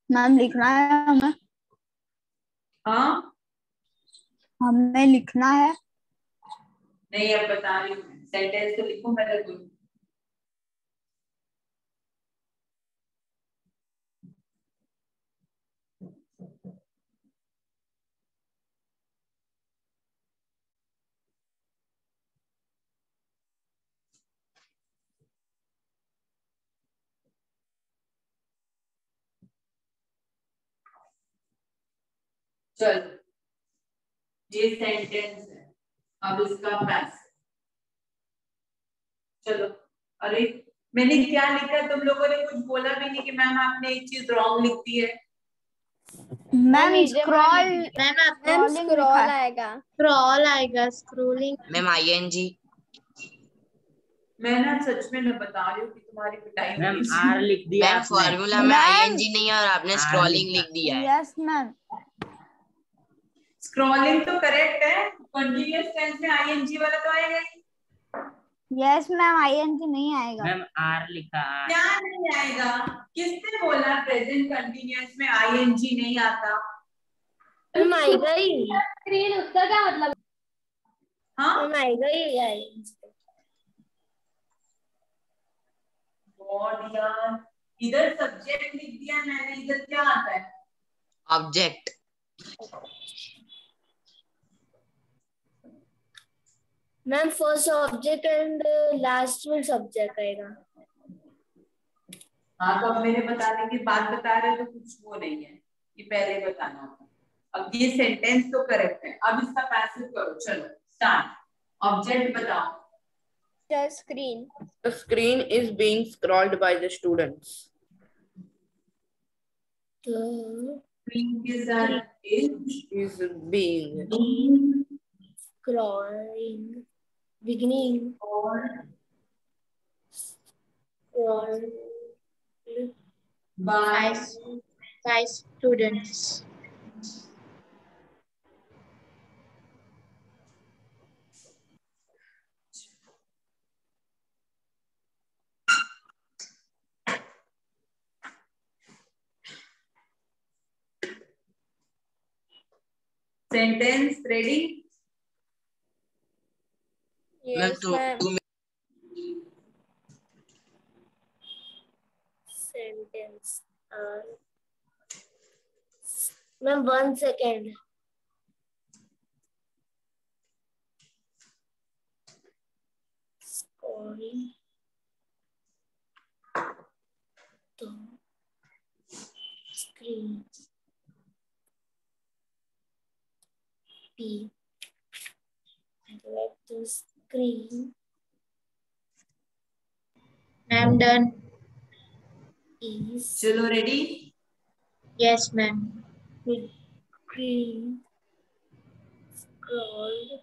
मैम लिखना है हमें? हाँ हमें लिखना है? नहीं, अब बता रही हूँ, सेंटेंस तो लिखो पहले तुम। चलो ये सेंटेंस है, अब इसका पैस। चलो, अरे मैंने क्या लिखा, तुम लोगों ने कुछ बोला भी नहीं कि मैम आपने एक चीज रॉन्ग लिख दी है। मैम स्क्रॉल, मैम स्क्रॉल आएगा। स्क्रॉल आएगा, स्क्रोलिंग। Ma'am ING. मैं ना सच में न बता रही हूँ कि तुम्हारी पिटाई मैम होगी। आर लिख दिया मैम आपने। फॉर्मूला में आईएनजी नहीं है और आपने आर स्क्रॉलिंग लिखा। लिख दिया है। Yes ma'am. स्क्रॉलिंग तो करेक्ट है, कंटीन्यूअस टेंस में आईएनजी वाला तो आएगा ही। यस मैम आईएनजी नहीं आएगा। मैम आर लिखा, आर। क्या नहीं आएगा? किसने बोला प्रेजेंट कंटीन्यूअस में आईएनजी नहीं आता? मैम आएगा ही। स्क्रीन उसका क्या मतलब? हाँ मैम आएगा ही। गॉड यार, इधर सब्जेक्ट लिख दिया मैंने, इधर क्या आता है? Object. Ma'am first object and last में सब्जेक्ट आएगा। हाँ तो अब मेरे बताने की बात बता रहे हो तो कुछ वो नहीं है, ये पहले बताना होता। अब ये सेंटेंस तो करेक्ट है, अब इसका पैसिव करो। चलो स्टार्ट। ऑब्जेक्ट बताओ। The screen. The screen is being scrolled by the students. The screen के साथ Is being scrolling. Beginning. और Scroll. by students. sentence. Ready? Yes, ma'am. Sentence. Ma'am, 1 second. Scoring the screen. P. Let the screen. I'm done. Is. Chalo, ready? Yes, ma'am. With green scrolled.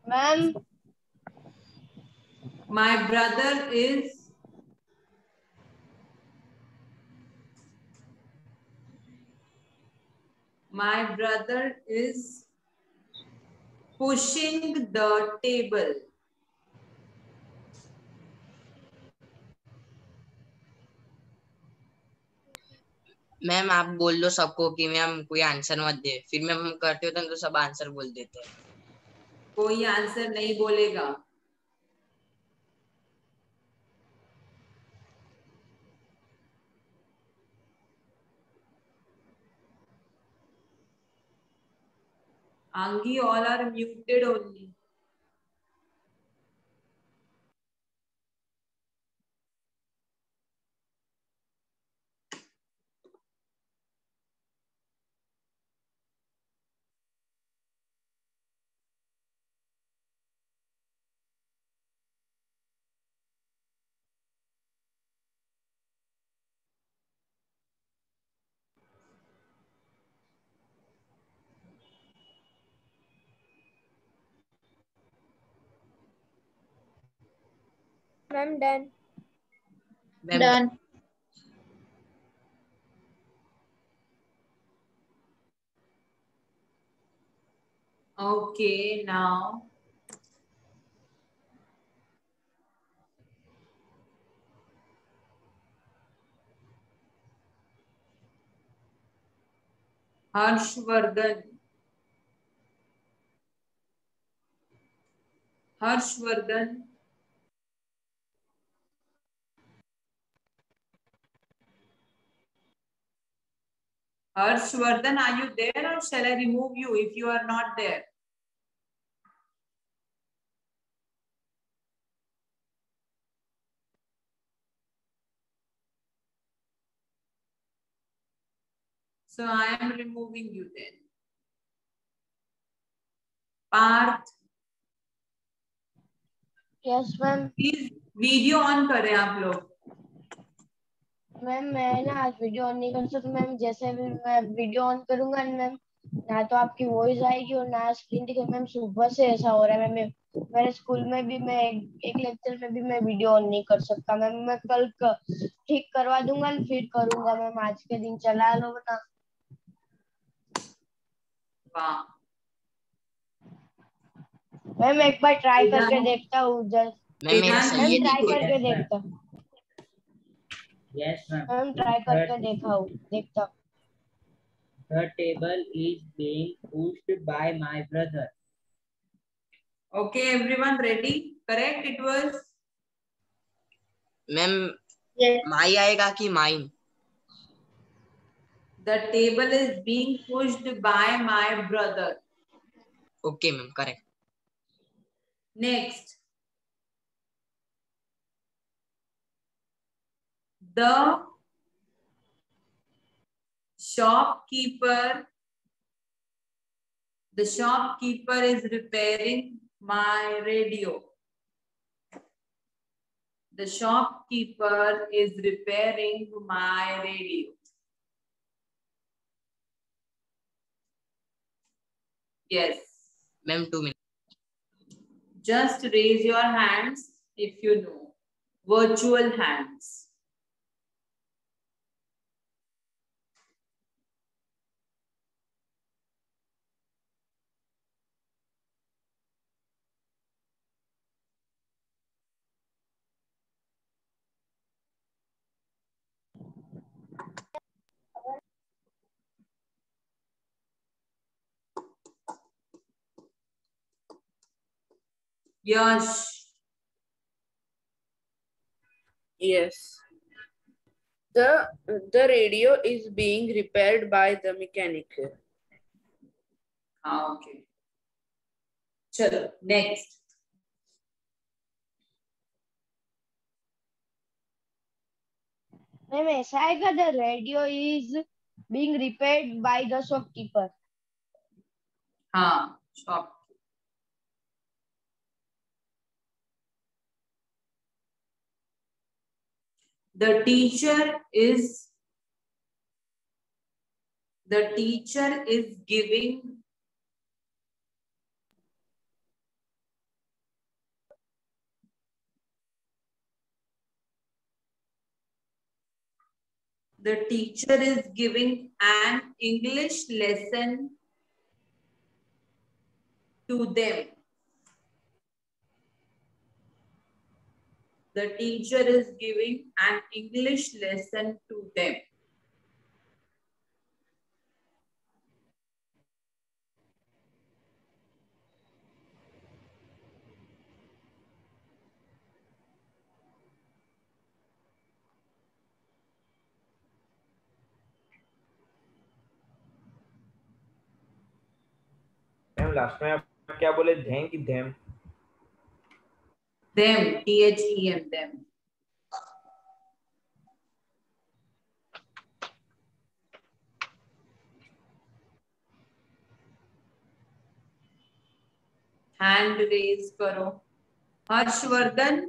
Ma'am, My brother is. My brother is pushing the table. Ma'am आप बोल दो सबको कि ma'am कोई answer मत दे, फिर ma'am हम करते होते हैं तो सब आंसर बोल देते हैं। कोई आंसर नहीं बोलेगा। Angi, all are muted only. Ma'am, done. Done. Okay, now Harshvardhan. Harshvardhan. Harshvardhan, are you there or shall I remove you if you are not there? So I am removing you then. Parth. Yes, ma'am. Please video on करें आप लोग। Ma'am मैं ना आज video on नहीं कर सकती ma'am, जैसे भी मैं वीडियो ऑन करूंगा मैम ना तो आपकी वॉइस आएगी और ना स्क्रीन दिखेगी मैम। सुबह से ऐसा हो रहा है मैम, मेरे स्कूल में भी मैं एक लेक्चर में भी मैं वीडियो ऑन नहीं कर सकता मैम। मैं कल ठीक करवा दूंगा फिर करूंगा मैम, आज के दिन चला लो ना। वाह मैम एक बार ट्राई करके देखता हूँ, जस्ट मैम मेरा सही है, ट्राई देखिए। करके देखता हूँ Yes, ma'am. मैम, ट्राई करके देखता हूँ। The table is being pushed by my brother. Okay, everyone ready? Correct, it was? Ma'am माई आएगा कि mine? The table is being pushed by my brother. Okay, ma'am, correct. Next. The shopkeeper is repairing my radio. The shopkeeper is repairing my radio. Yes. Ma'am, 2 minutes. Just raise your hands if you know. Virtual hands. Yash. Yes. The radio is being repaired by the mechanic. Okay. Chalo, next. Ma'am ऐसा आएगा the radio is being repaired by the shopkeeper. हाँ, shop. The teacher is giving an English lesson to them. The teacher is giving an English lesson to them. Ma'am last में आप क्या बोले, them की them? Them, THEM, them. Hand raise करो. Harshvardhan.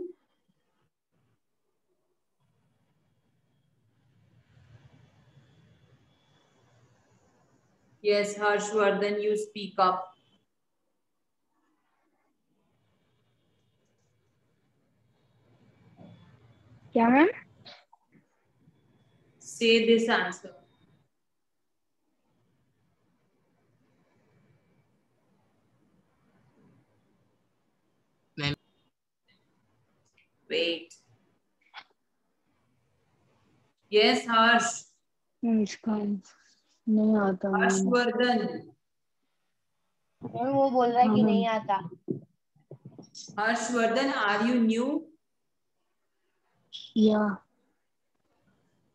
Yes, Harshvardhan, you speak up. क्या ma'am? Say this answer. Ma'am Wait. Yes, Harsh. इसका नहीं आता मैम। हर्षवर्धन. मैम वो बोल रहा है कि हाँ, नहीं आता। Harshvardhan, are you new? Yeah.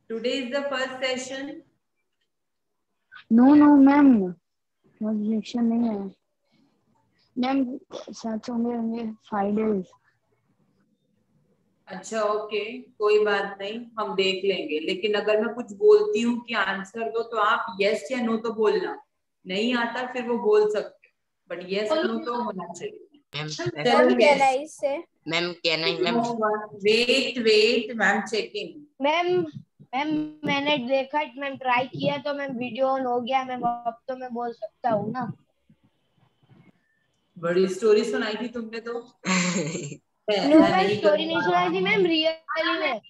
Today is the first session. No ma'am, rejection नहीं है मैम, साथ होंगे 5 days। अच्छा, ओके, कोई बात नहीं, हम देख लेंगे। लेकिन अगर मैं कुछ बोलती हूँ कि आंसर दो, तो आप यस या नो तो बोलना। नहीं आता फिर वो बोल सकते हो, बट यस नो तो होना चाहिए। Ma'am can I ma'am? Wait ma'am checking. Ma'am मैंने देखा, मैम ट्राई किया तो मैम वीडियो ऑन हो गया मैम, अब तो मैं बोल सकता हूँ ना। बड़ी स्टोरी सुनाई थी तुमने तो। नो मैम स्टोरी नहीं सुनाई थी मैम, रियली में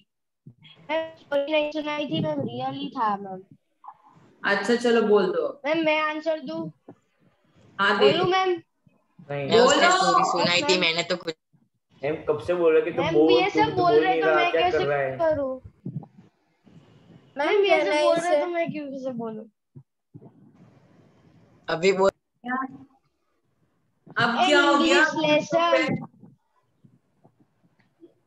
स्टोरी नहीं सुनाई थी मैम, रियली था मैम। अच्छा चलो बोल दो मैम मैं आंसर दूं? हाँ बोलूं मैम? उसने स्टोरी सुनाई थी, मैंने तो कुछ। मैम कब से बोल रहे कि तुम मैम बोल, ये सब बोल रहे नहीं तो रहा, मैं क्या कर कैसे रहा है? करूं? मैम ये सब बोल रहे तो मैं कैसे बोलूं? अभी बोल। अब क्या हो गया?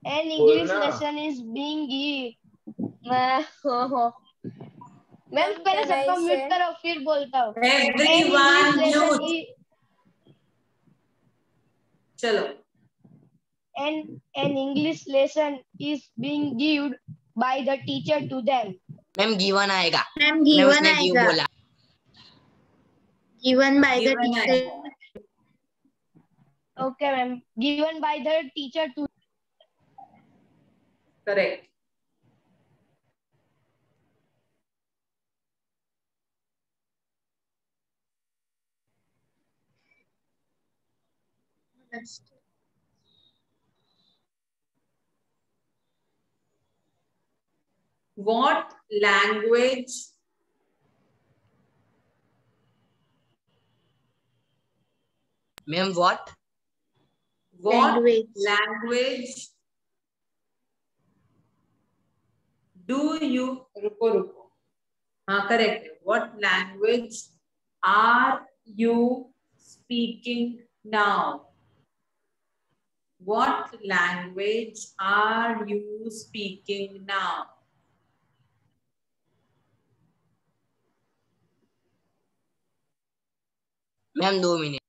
An English lesson is being given. Ma'am पहले सबको म्यूट करो फिर बोलता हूँ। Everyone mute. चलो। An English lesson is being given by the teacher to them. Ma'am given आएगा। मैम गिवन आएगा। बोला given by the teacher. Okay ma'am, given by the teacher to. Correct. What language ma'am what language do you रुको हाँ correct. What language are you speaking now? What language are you speaking now? Ma'am 2 minute.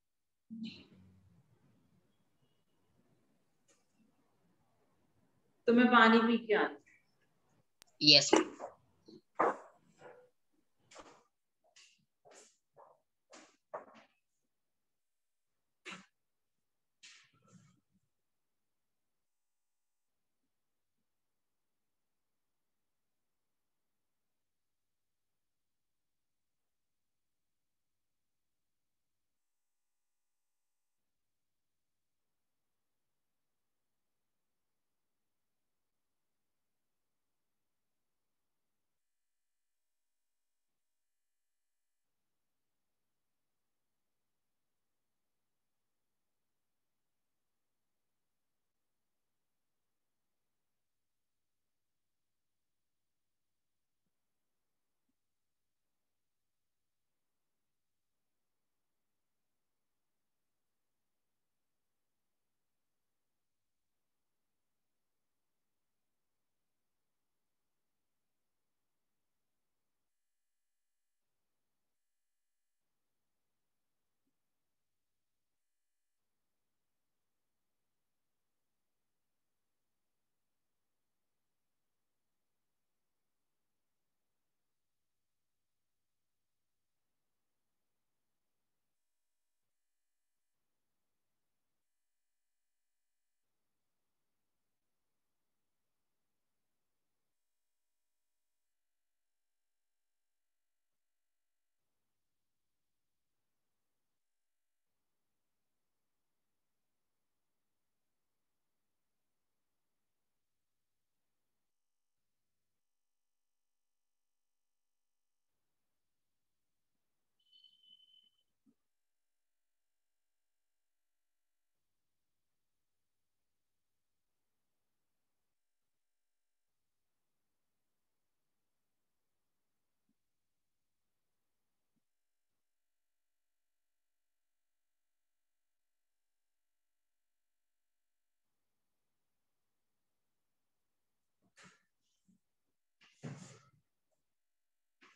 तो मैं पानी P के आती. Yes.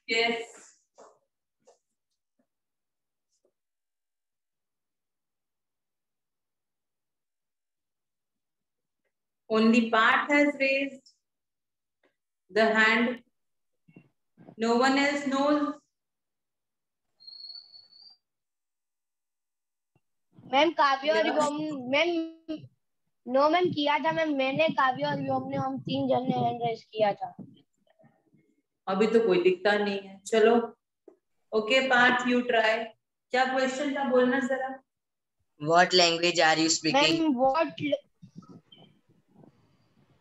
Yes. Only Parth has raised the hand. No one else knows. Ma'am काव्य और युवम ma'am no ma'am किया था ma'am, मैंने काव्य और युवम ने हम 3 जन ने हैंड रेज किया था. अभी तो कोई दिखता नहीं है. चलो ओके पार्थ यू ट्राई. क्या क्वेश्चन था बोलना जरा. What language are you speaking? Ma'am what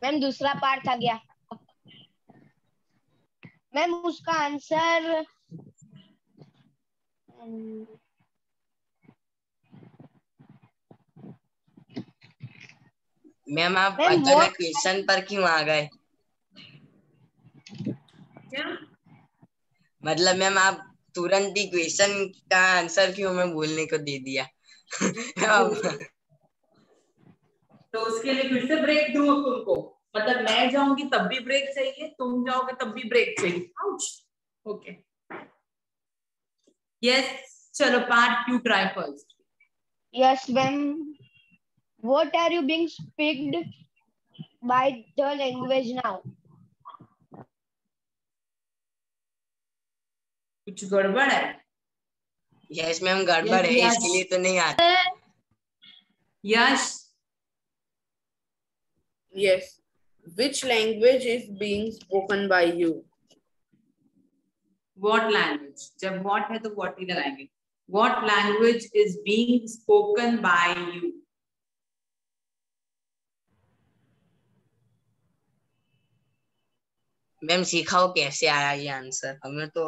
ma'am दूसरा पार्ट आ गया मैम. उसका आंसर मैम आप अचानक क्वेश्चन पर क्यों आ गए? क्या मतलब मैम आप तुरंत ही क्वेश्चन का आंसर क्यों मैं बोलने को दे दिया? तो उसके लिए फिर से ब्रेक दूं तुमको. मतलब मैं जाऊंगी तब भी ब्रेक चाहिए, तुम जाओगे तब भी ब्रेक चाहिए. Okay yes. चलो part you try first. Yes ma'am. What are you being speaked by the language now? कुछ गड़बड़ है. यस मैम गड़बड़ है, इसके लिए तो नहीं आता. यश. Yes. Which language is being spoken by you? What language? जब what है तो what ही लगाएंगे. What language is being spoken by you? Ma'am सिखाओ कैसे आया ये आंसर, हमें तो.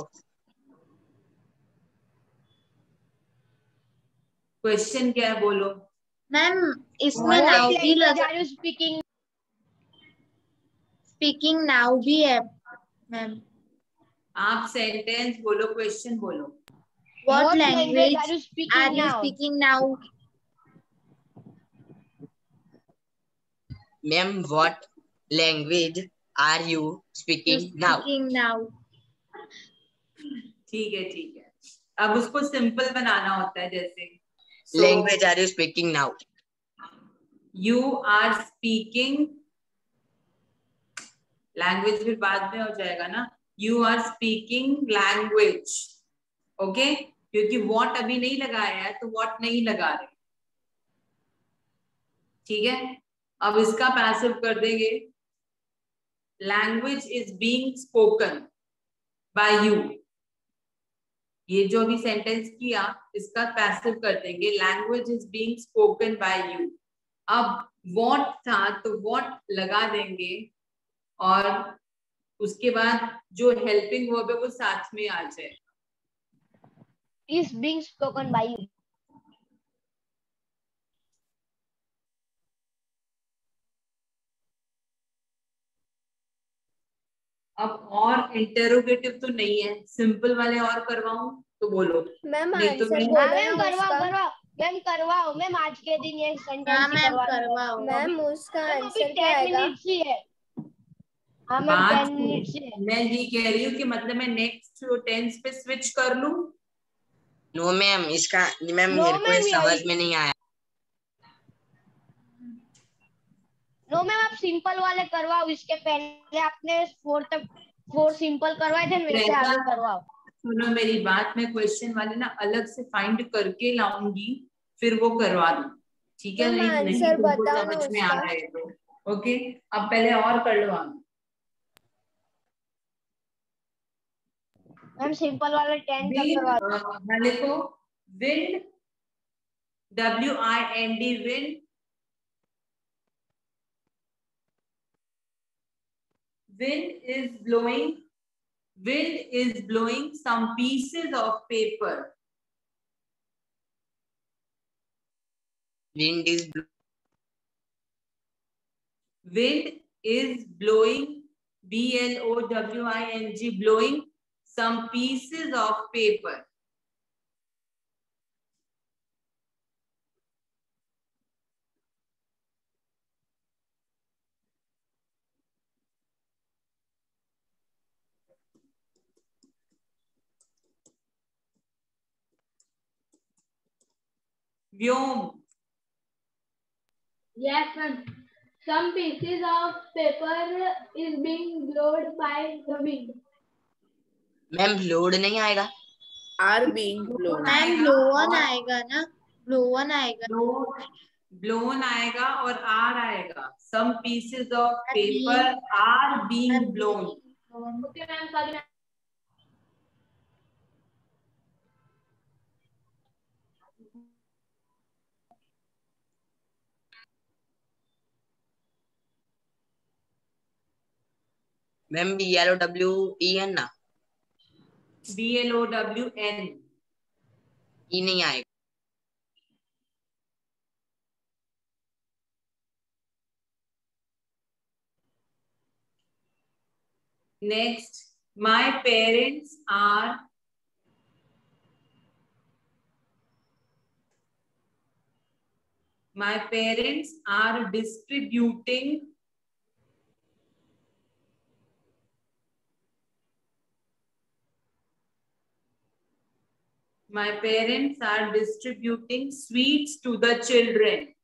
क्वेश्चन क्या है बोलो. मैम इसमें नाउ भी लगा. स्पीकिंग नाउ भी है मैम. आप सेंटेंस बोलो, क्वेश्चन बोलो. What language are you speaking now? Ma'am, what language are you speaking now? ठीक है, अब उसको सिंपल बनाना होता है, जैसे Language are you speaking now? You are speaking, language फिर बाद में हो जाएगा ना, you are speaking language, okay क्योंकि what अभी नहीं लगाया है तो what नहीं लगा रहे, ठीक है। अब इसका पैसिव कर देंगे, language is being spoken by you, ये जो भी सेंटेंस किया इसका पैसिव कर देंगे, language is being spoken by you. अब व्हाट था तो व्हाट लगा देंगे और उसके बाद जो हेल्पिंग वर्ब है वो साथ में आ जाए, is being spoken by you. अब और इंटेरोगेटिव तो नहीं है, सिंपल वाले और करवाऊं तो बोलो। मैम नहीं तो मैं मैम करवाओ मैम, आज के दिन ये सेंटेंस करवाओ मैम, उसका आंसर क्या 10 आएगा? मिनट ही है। हाँ मैम 10 मिनट से है। मैं ये कह रही हूँ कि मतलब मैं नेक्स्ट टेंस पे स्विच कर लूं। नो मैम, इसका मैम मेरे को ये समझ में नहीं आया। नो मैम, आप सिंपल वाले करवाओ, इसके पहले आपने 4 सिंपल करवाए थे, मेरे से आगे करवाओ। सुनो मेरी बात, मैं क्वेश्चन वाले ना अलग से फाइंड करके लाऊंगी, फिर वो करवा दूं, ठीक है। नहीं आंसर बताओ ना समझ में आ उसका। रहा है तो ओके, अब पहले और कर लो आप। मैम सिंपल वाले 10 तक करवा लिखो, wind, WIND, wind, wind is blowing some pieces of paper. Wind is blowing, BLOWING, blowing some pieces of paper. Vyom, Yes, ma'am. Some pieces of paper is being blown by the wind. Ma'am blowed नहीं आएगा, are being blown. Ma'am blown आएगा ना, ब्लोवन आएगा, blown आएगा और are आएगा। Some pieces of paper are being blown. Okay, ma'am. Sorry, ma'am BLOWEN ना, BLOWN, ई नहीं आएगा। Next, my parents are distributing sweets to the children.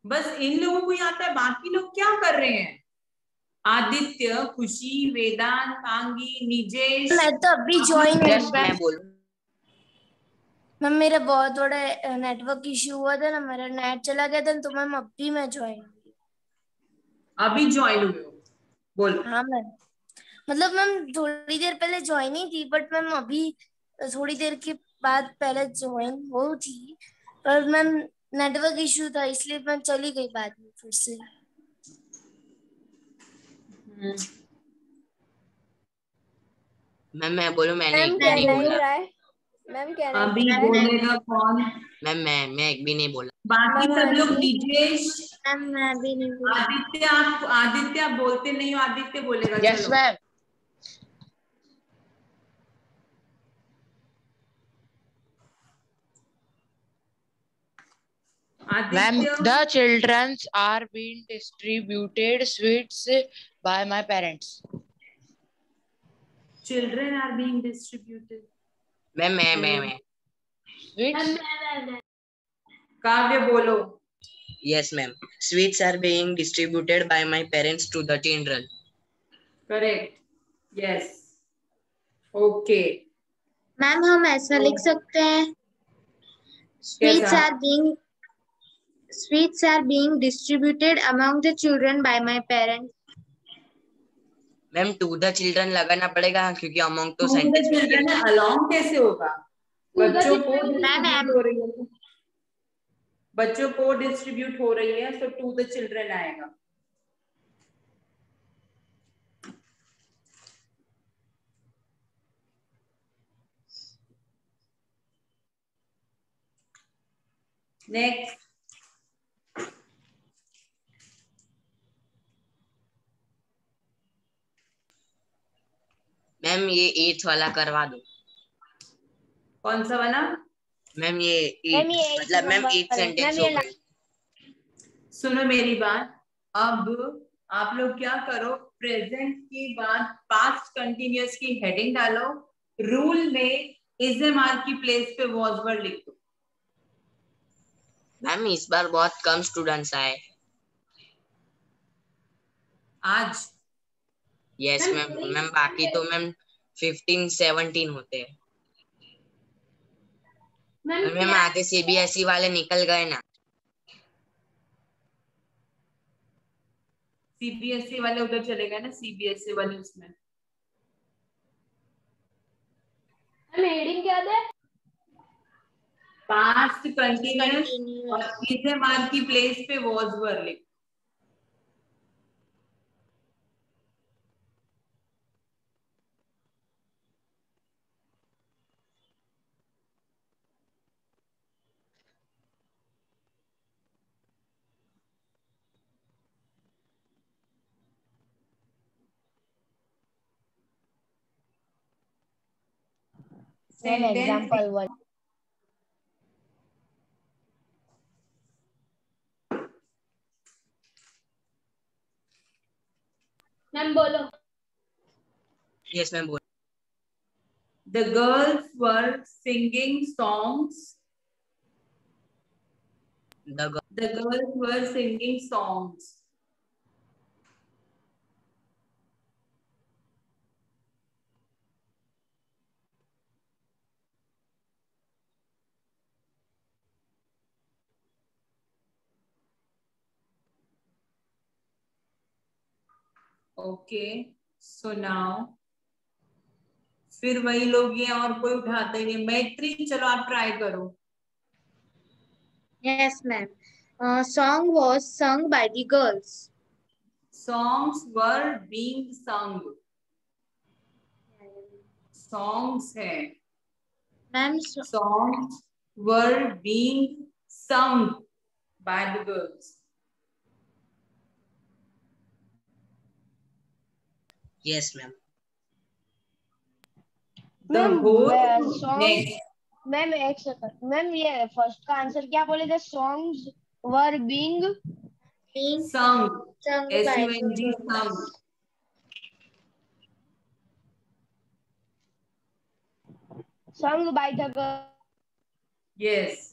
बस इन लोगों को ही आता है, बाकी लोग क्या कर रहे हैं? आदित्य, खुशी, वेदांत, पांगी, निजेश। मैं तो अभी ज्वाइन मैं बोलूं मैम, मेरा बहुत बड़ा नेटवर्क इश्यू हुआ था ना, मेरा नेट चला गया था, तो मैम अभी मैं ज्वाइन अभी ज्वाइन हुए हो, बोलो। हाँ मैम, मतलब मैम थोड़ी देर पहले ज्वाइन ही थी, बट मैम अभी थोड़ी देर के बाद पहले ज्वाइन हो थी, पर मैम नेटवर्क इशू था इसलिए मैं चली गई बाद में फिर से। मैम मैं बोलूं, मैंने मैम एक भी नहीं कैन आई बोला। ट्राई? मैम कैन आई अभी ट्राई? बोलेगा कौन? मैम मैं एक भी नहीं बोला। बाकी मैम सब लोग आंटी? ब्रिजेश, मैम मैं भी नहीं बोली। आदित्य आप बोलते नहीं हो, आदित्य बोलेगा। यस चलो ma'am. Ma'am, Aditya. the childrens are being distributed sweets by my parents. Children are being distributed. मैं Sweets? काव्य बोलो। Yes ma'am, sweets are being distributed by my parents to the children. Correct, yes, okay. Ma'am हम ऐसा लिख सकते हैं, कैसा? sweets are being distributed among the children by my parents. Ma'am to the children लगाना पड़ेगा क्योंकि अमोंग तो टू द सेंटेंस में चिल्ड्रन है, अलोंग कैसे होगा? बच्चों को डिस्ट्रीब्यूट हो रही है, बच्चों को डिस्ट्रीब्यूट हो रही है, तो टू द चिल्ड्रन आएगा। नेक्स्ट, मैम ये 8th वाला करवा दो। कौन सा वाला? मैम ये 8 मैम ये मतलब मैम 8 सेंटेंस हो गए। सुनो मेरी बात, अब आप लोग क्या करो, प्रेजेंट की बात पास्ट कंटिन्यूअस की हेडिंग डालो, रूल में इजएमआर की प्लेस पे वॉज वर्ड लिख दो। मैम इस बार बहुत कम स्टूडेंट्स आए आज। Yes ma'am. मैम बाकी तो मैम 15-17 होते हैं। मैम आधे सीबीएसई वाले निकल गए ना। सीबीएसई वाले उधर चले गए ना, सीबीएसई वाले उसमें। हेडिंग क्या है? पास्ट कंटिन्यूअस और इजएमआर की प्लेस पे वॉज वर लिख। एग्जांपल 1। मैम बोलो। यस मैम बोलो। The girls were singing songs. The girls were singing songs. Okay, so now फिर वही लोग ये और कोई उठाते ही नहीं। मैत्री चलो आप ट्राई करो। Yes ma'am. Song was sung by the girls. Songs were being sung. Songs है ma'am. Songs were being sung by the girls. Yes ma'am. Ma'am ma'am एक सेकंड मैम, ये फर्स्ट का आंसर क्या बोले थे? Songs were being sung, by SUNG, sung. sung by the girl. Yes.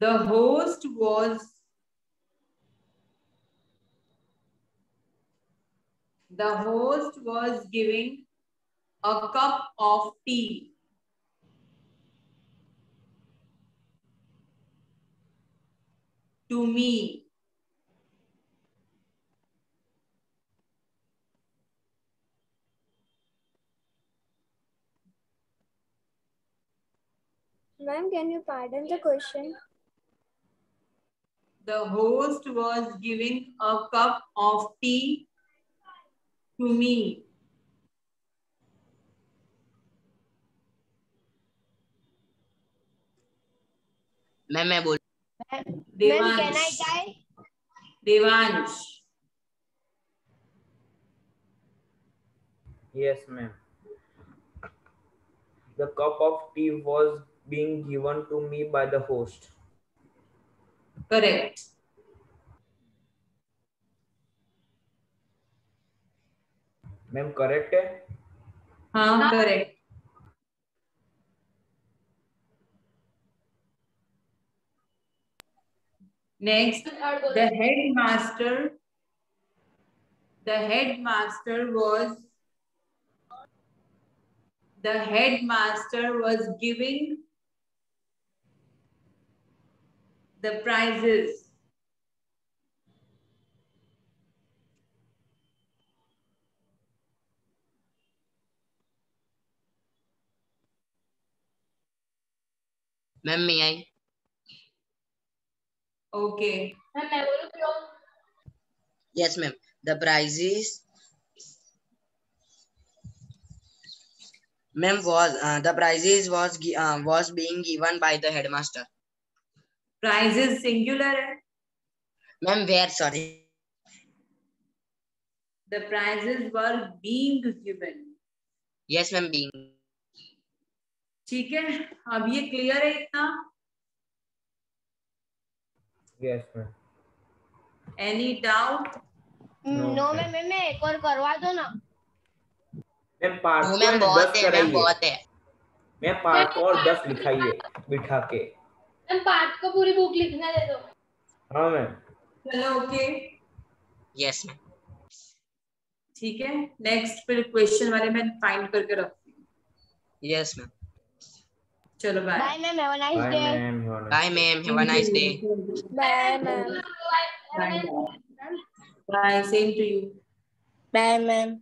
The host was giving a cup of tea to me. Ma'am, can you pardon the question? The host was giving a cup of tea to me. मैं बोल Ma'am, can I tie? Devansh. Yes, ma'am. The cup of tea was being given to me by the host. Correct. Ma'am correct है? हाँ correct. Next, the headmaster was giving the prizes. Ma'am मैं आई Okay. Yes, ma'am. The prizes, ma'am, was being given by the headmaster. Prizes singular है. Ma'am, where? Sorry. The prizes were being given. Yes, ma'am. Being. ठीक है, अब ये clear है इतना? Yes, ma'am. Any doubt? No, ma'am, मैं एक और करवा दो ना. मैम पार्ट No, को ma'am, बहुत 10 है, ma'am, बहुत कराइए. है. मैम पार्ट को और 10 लिखाइए बिठा के. मैम पार्ट को पूरी बुक लिखने दे दो. हाँ मैम. चलो ओके. Yes, ma'am. ठीक है, नेक्स्ट फिर क्वेश्चन वाले मैं फाइंड करके रखती हूँ. Yes, ma'am. चलो bye. Bye, ma'am. Have a nice Bye, day. ma'am. Bye, ma'am. Have a nice day. Bye, ma'am. Bye. Bye. Same to you. Bye, ma'am.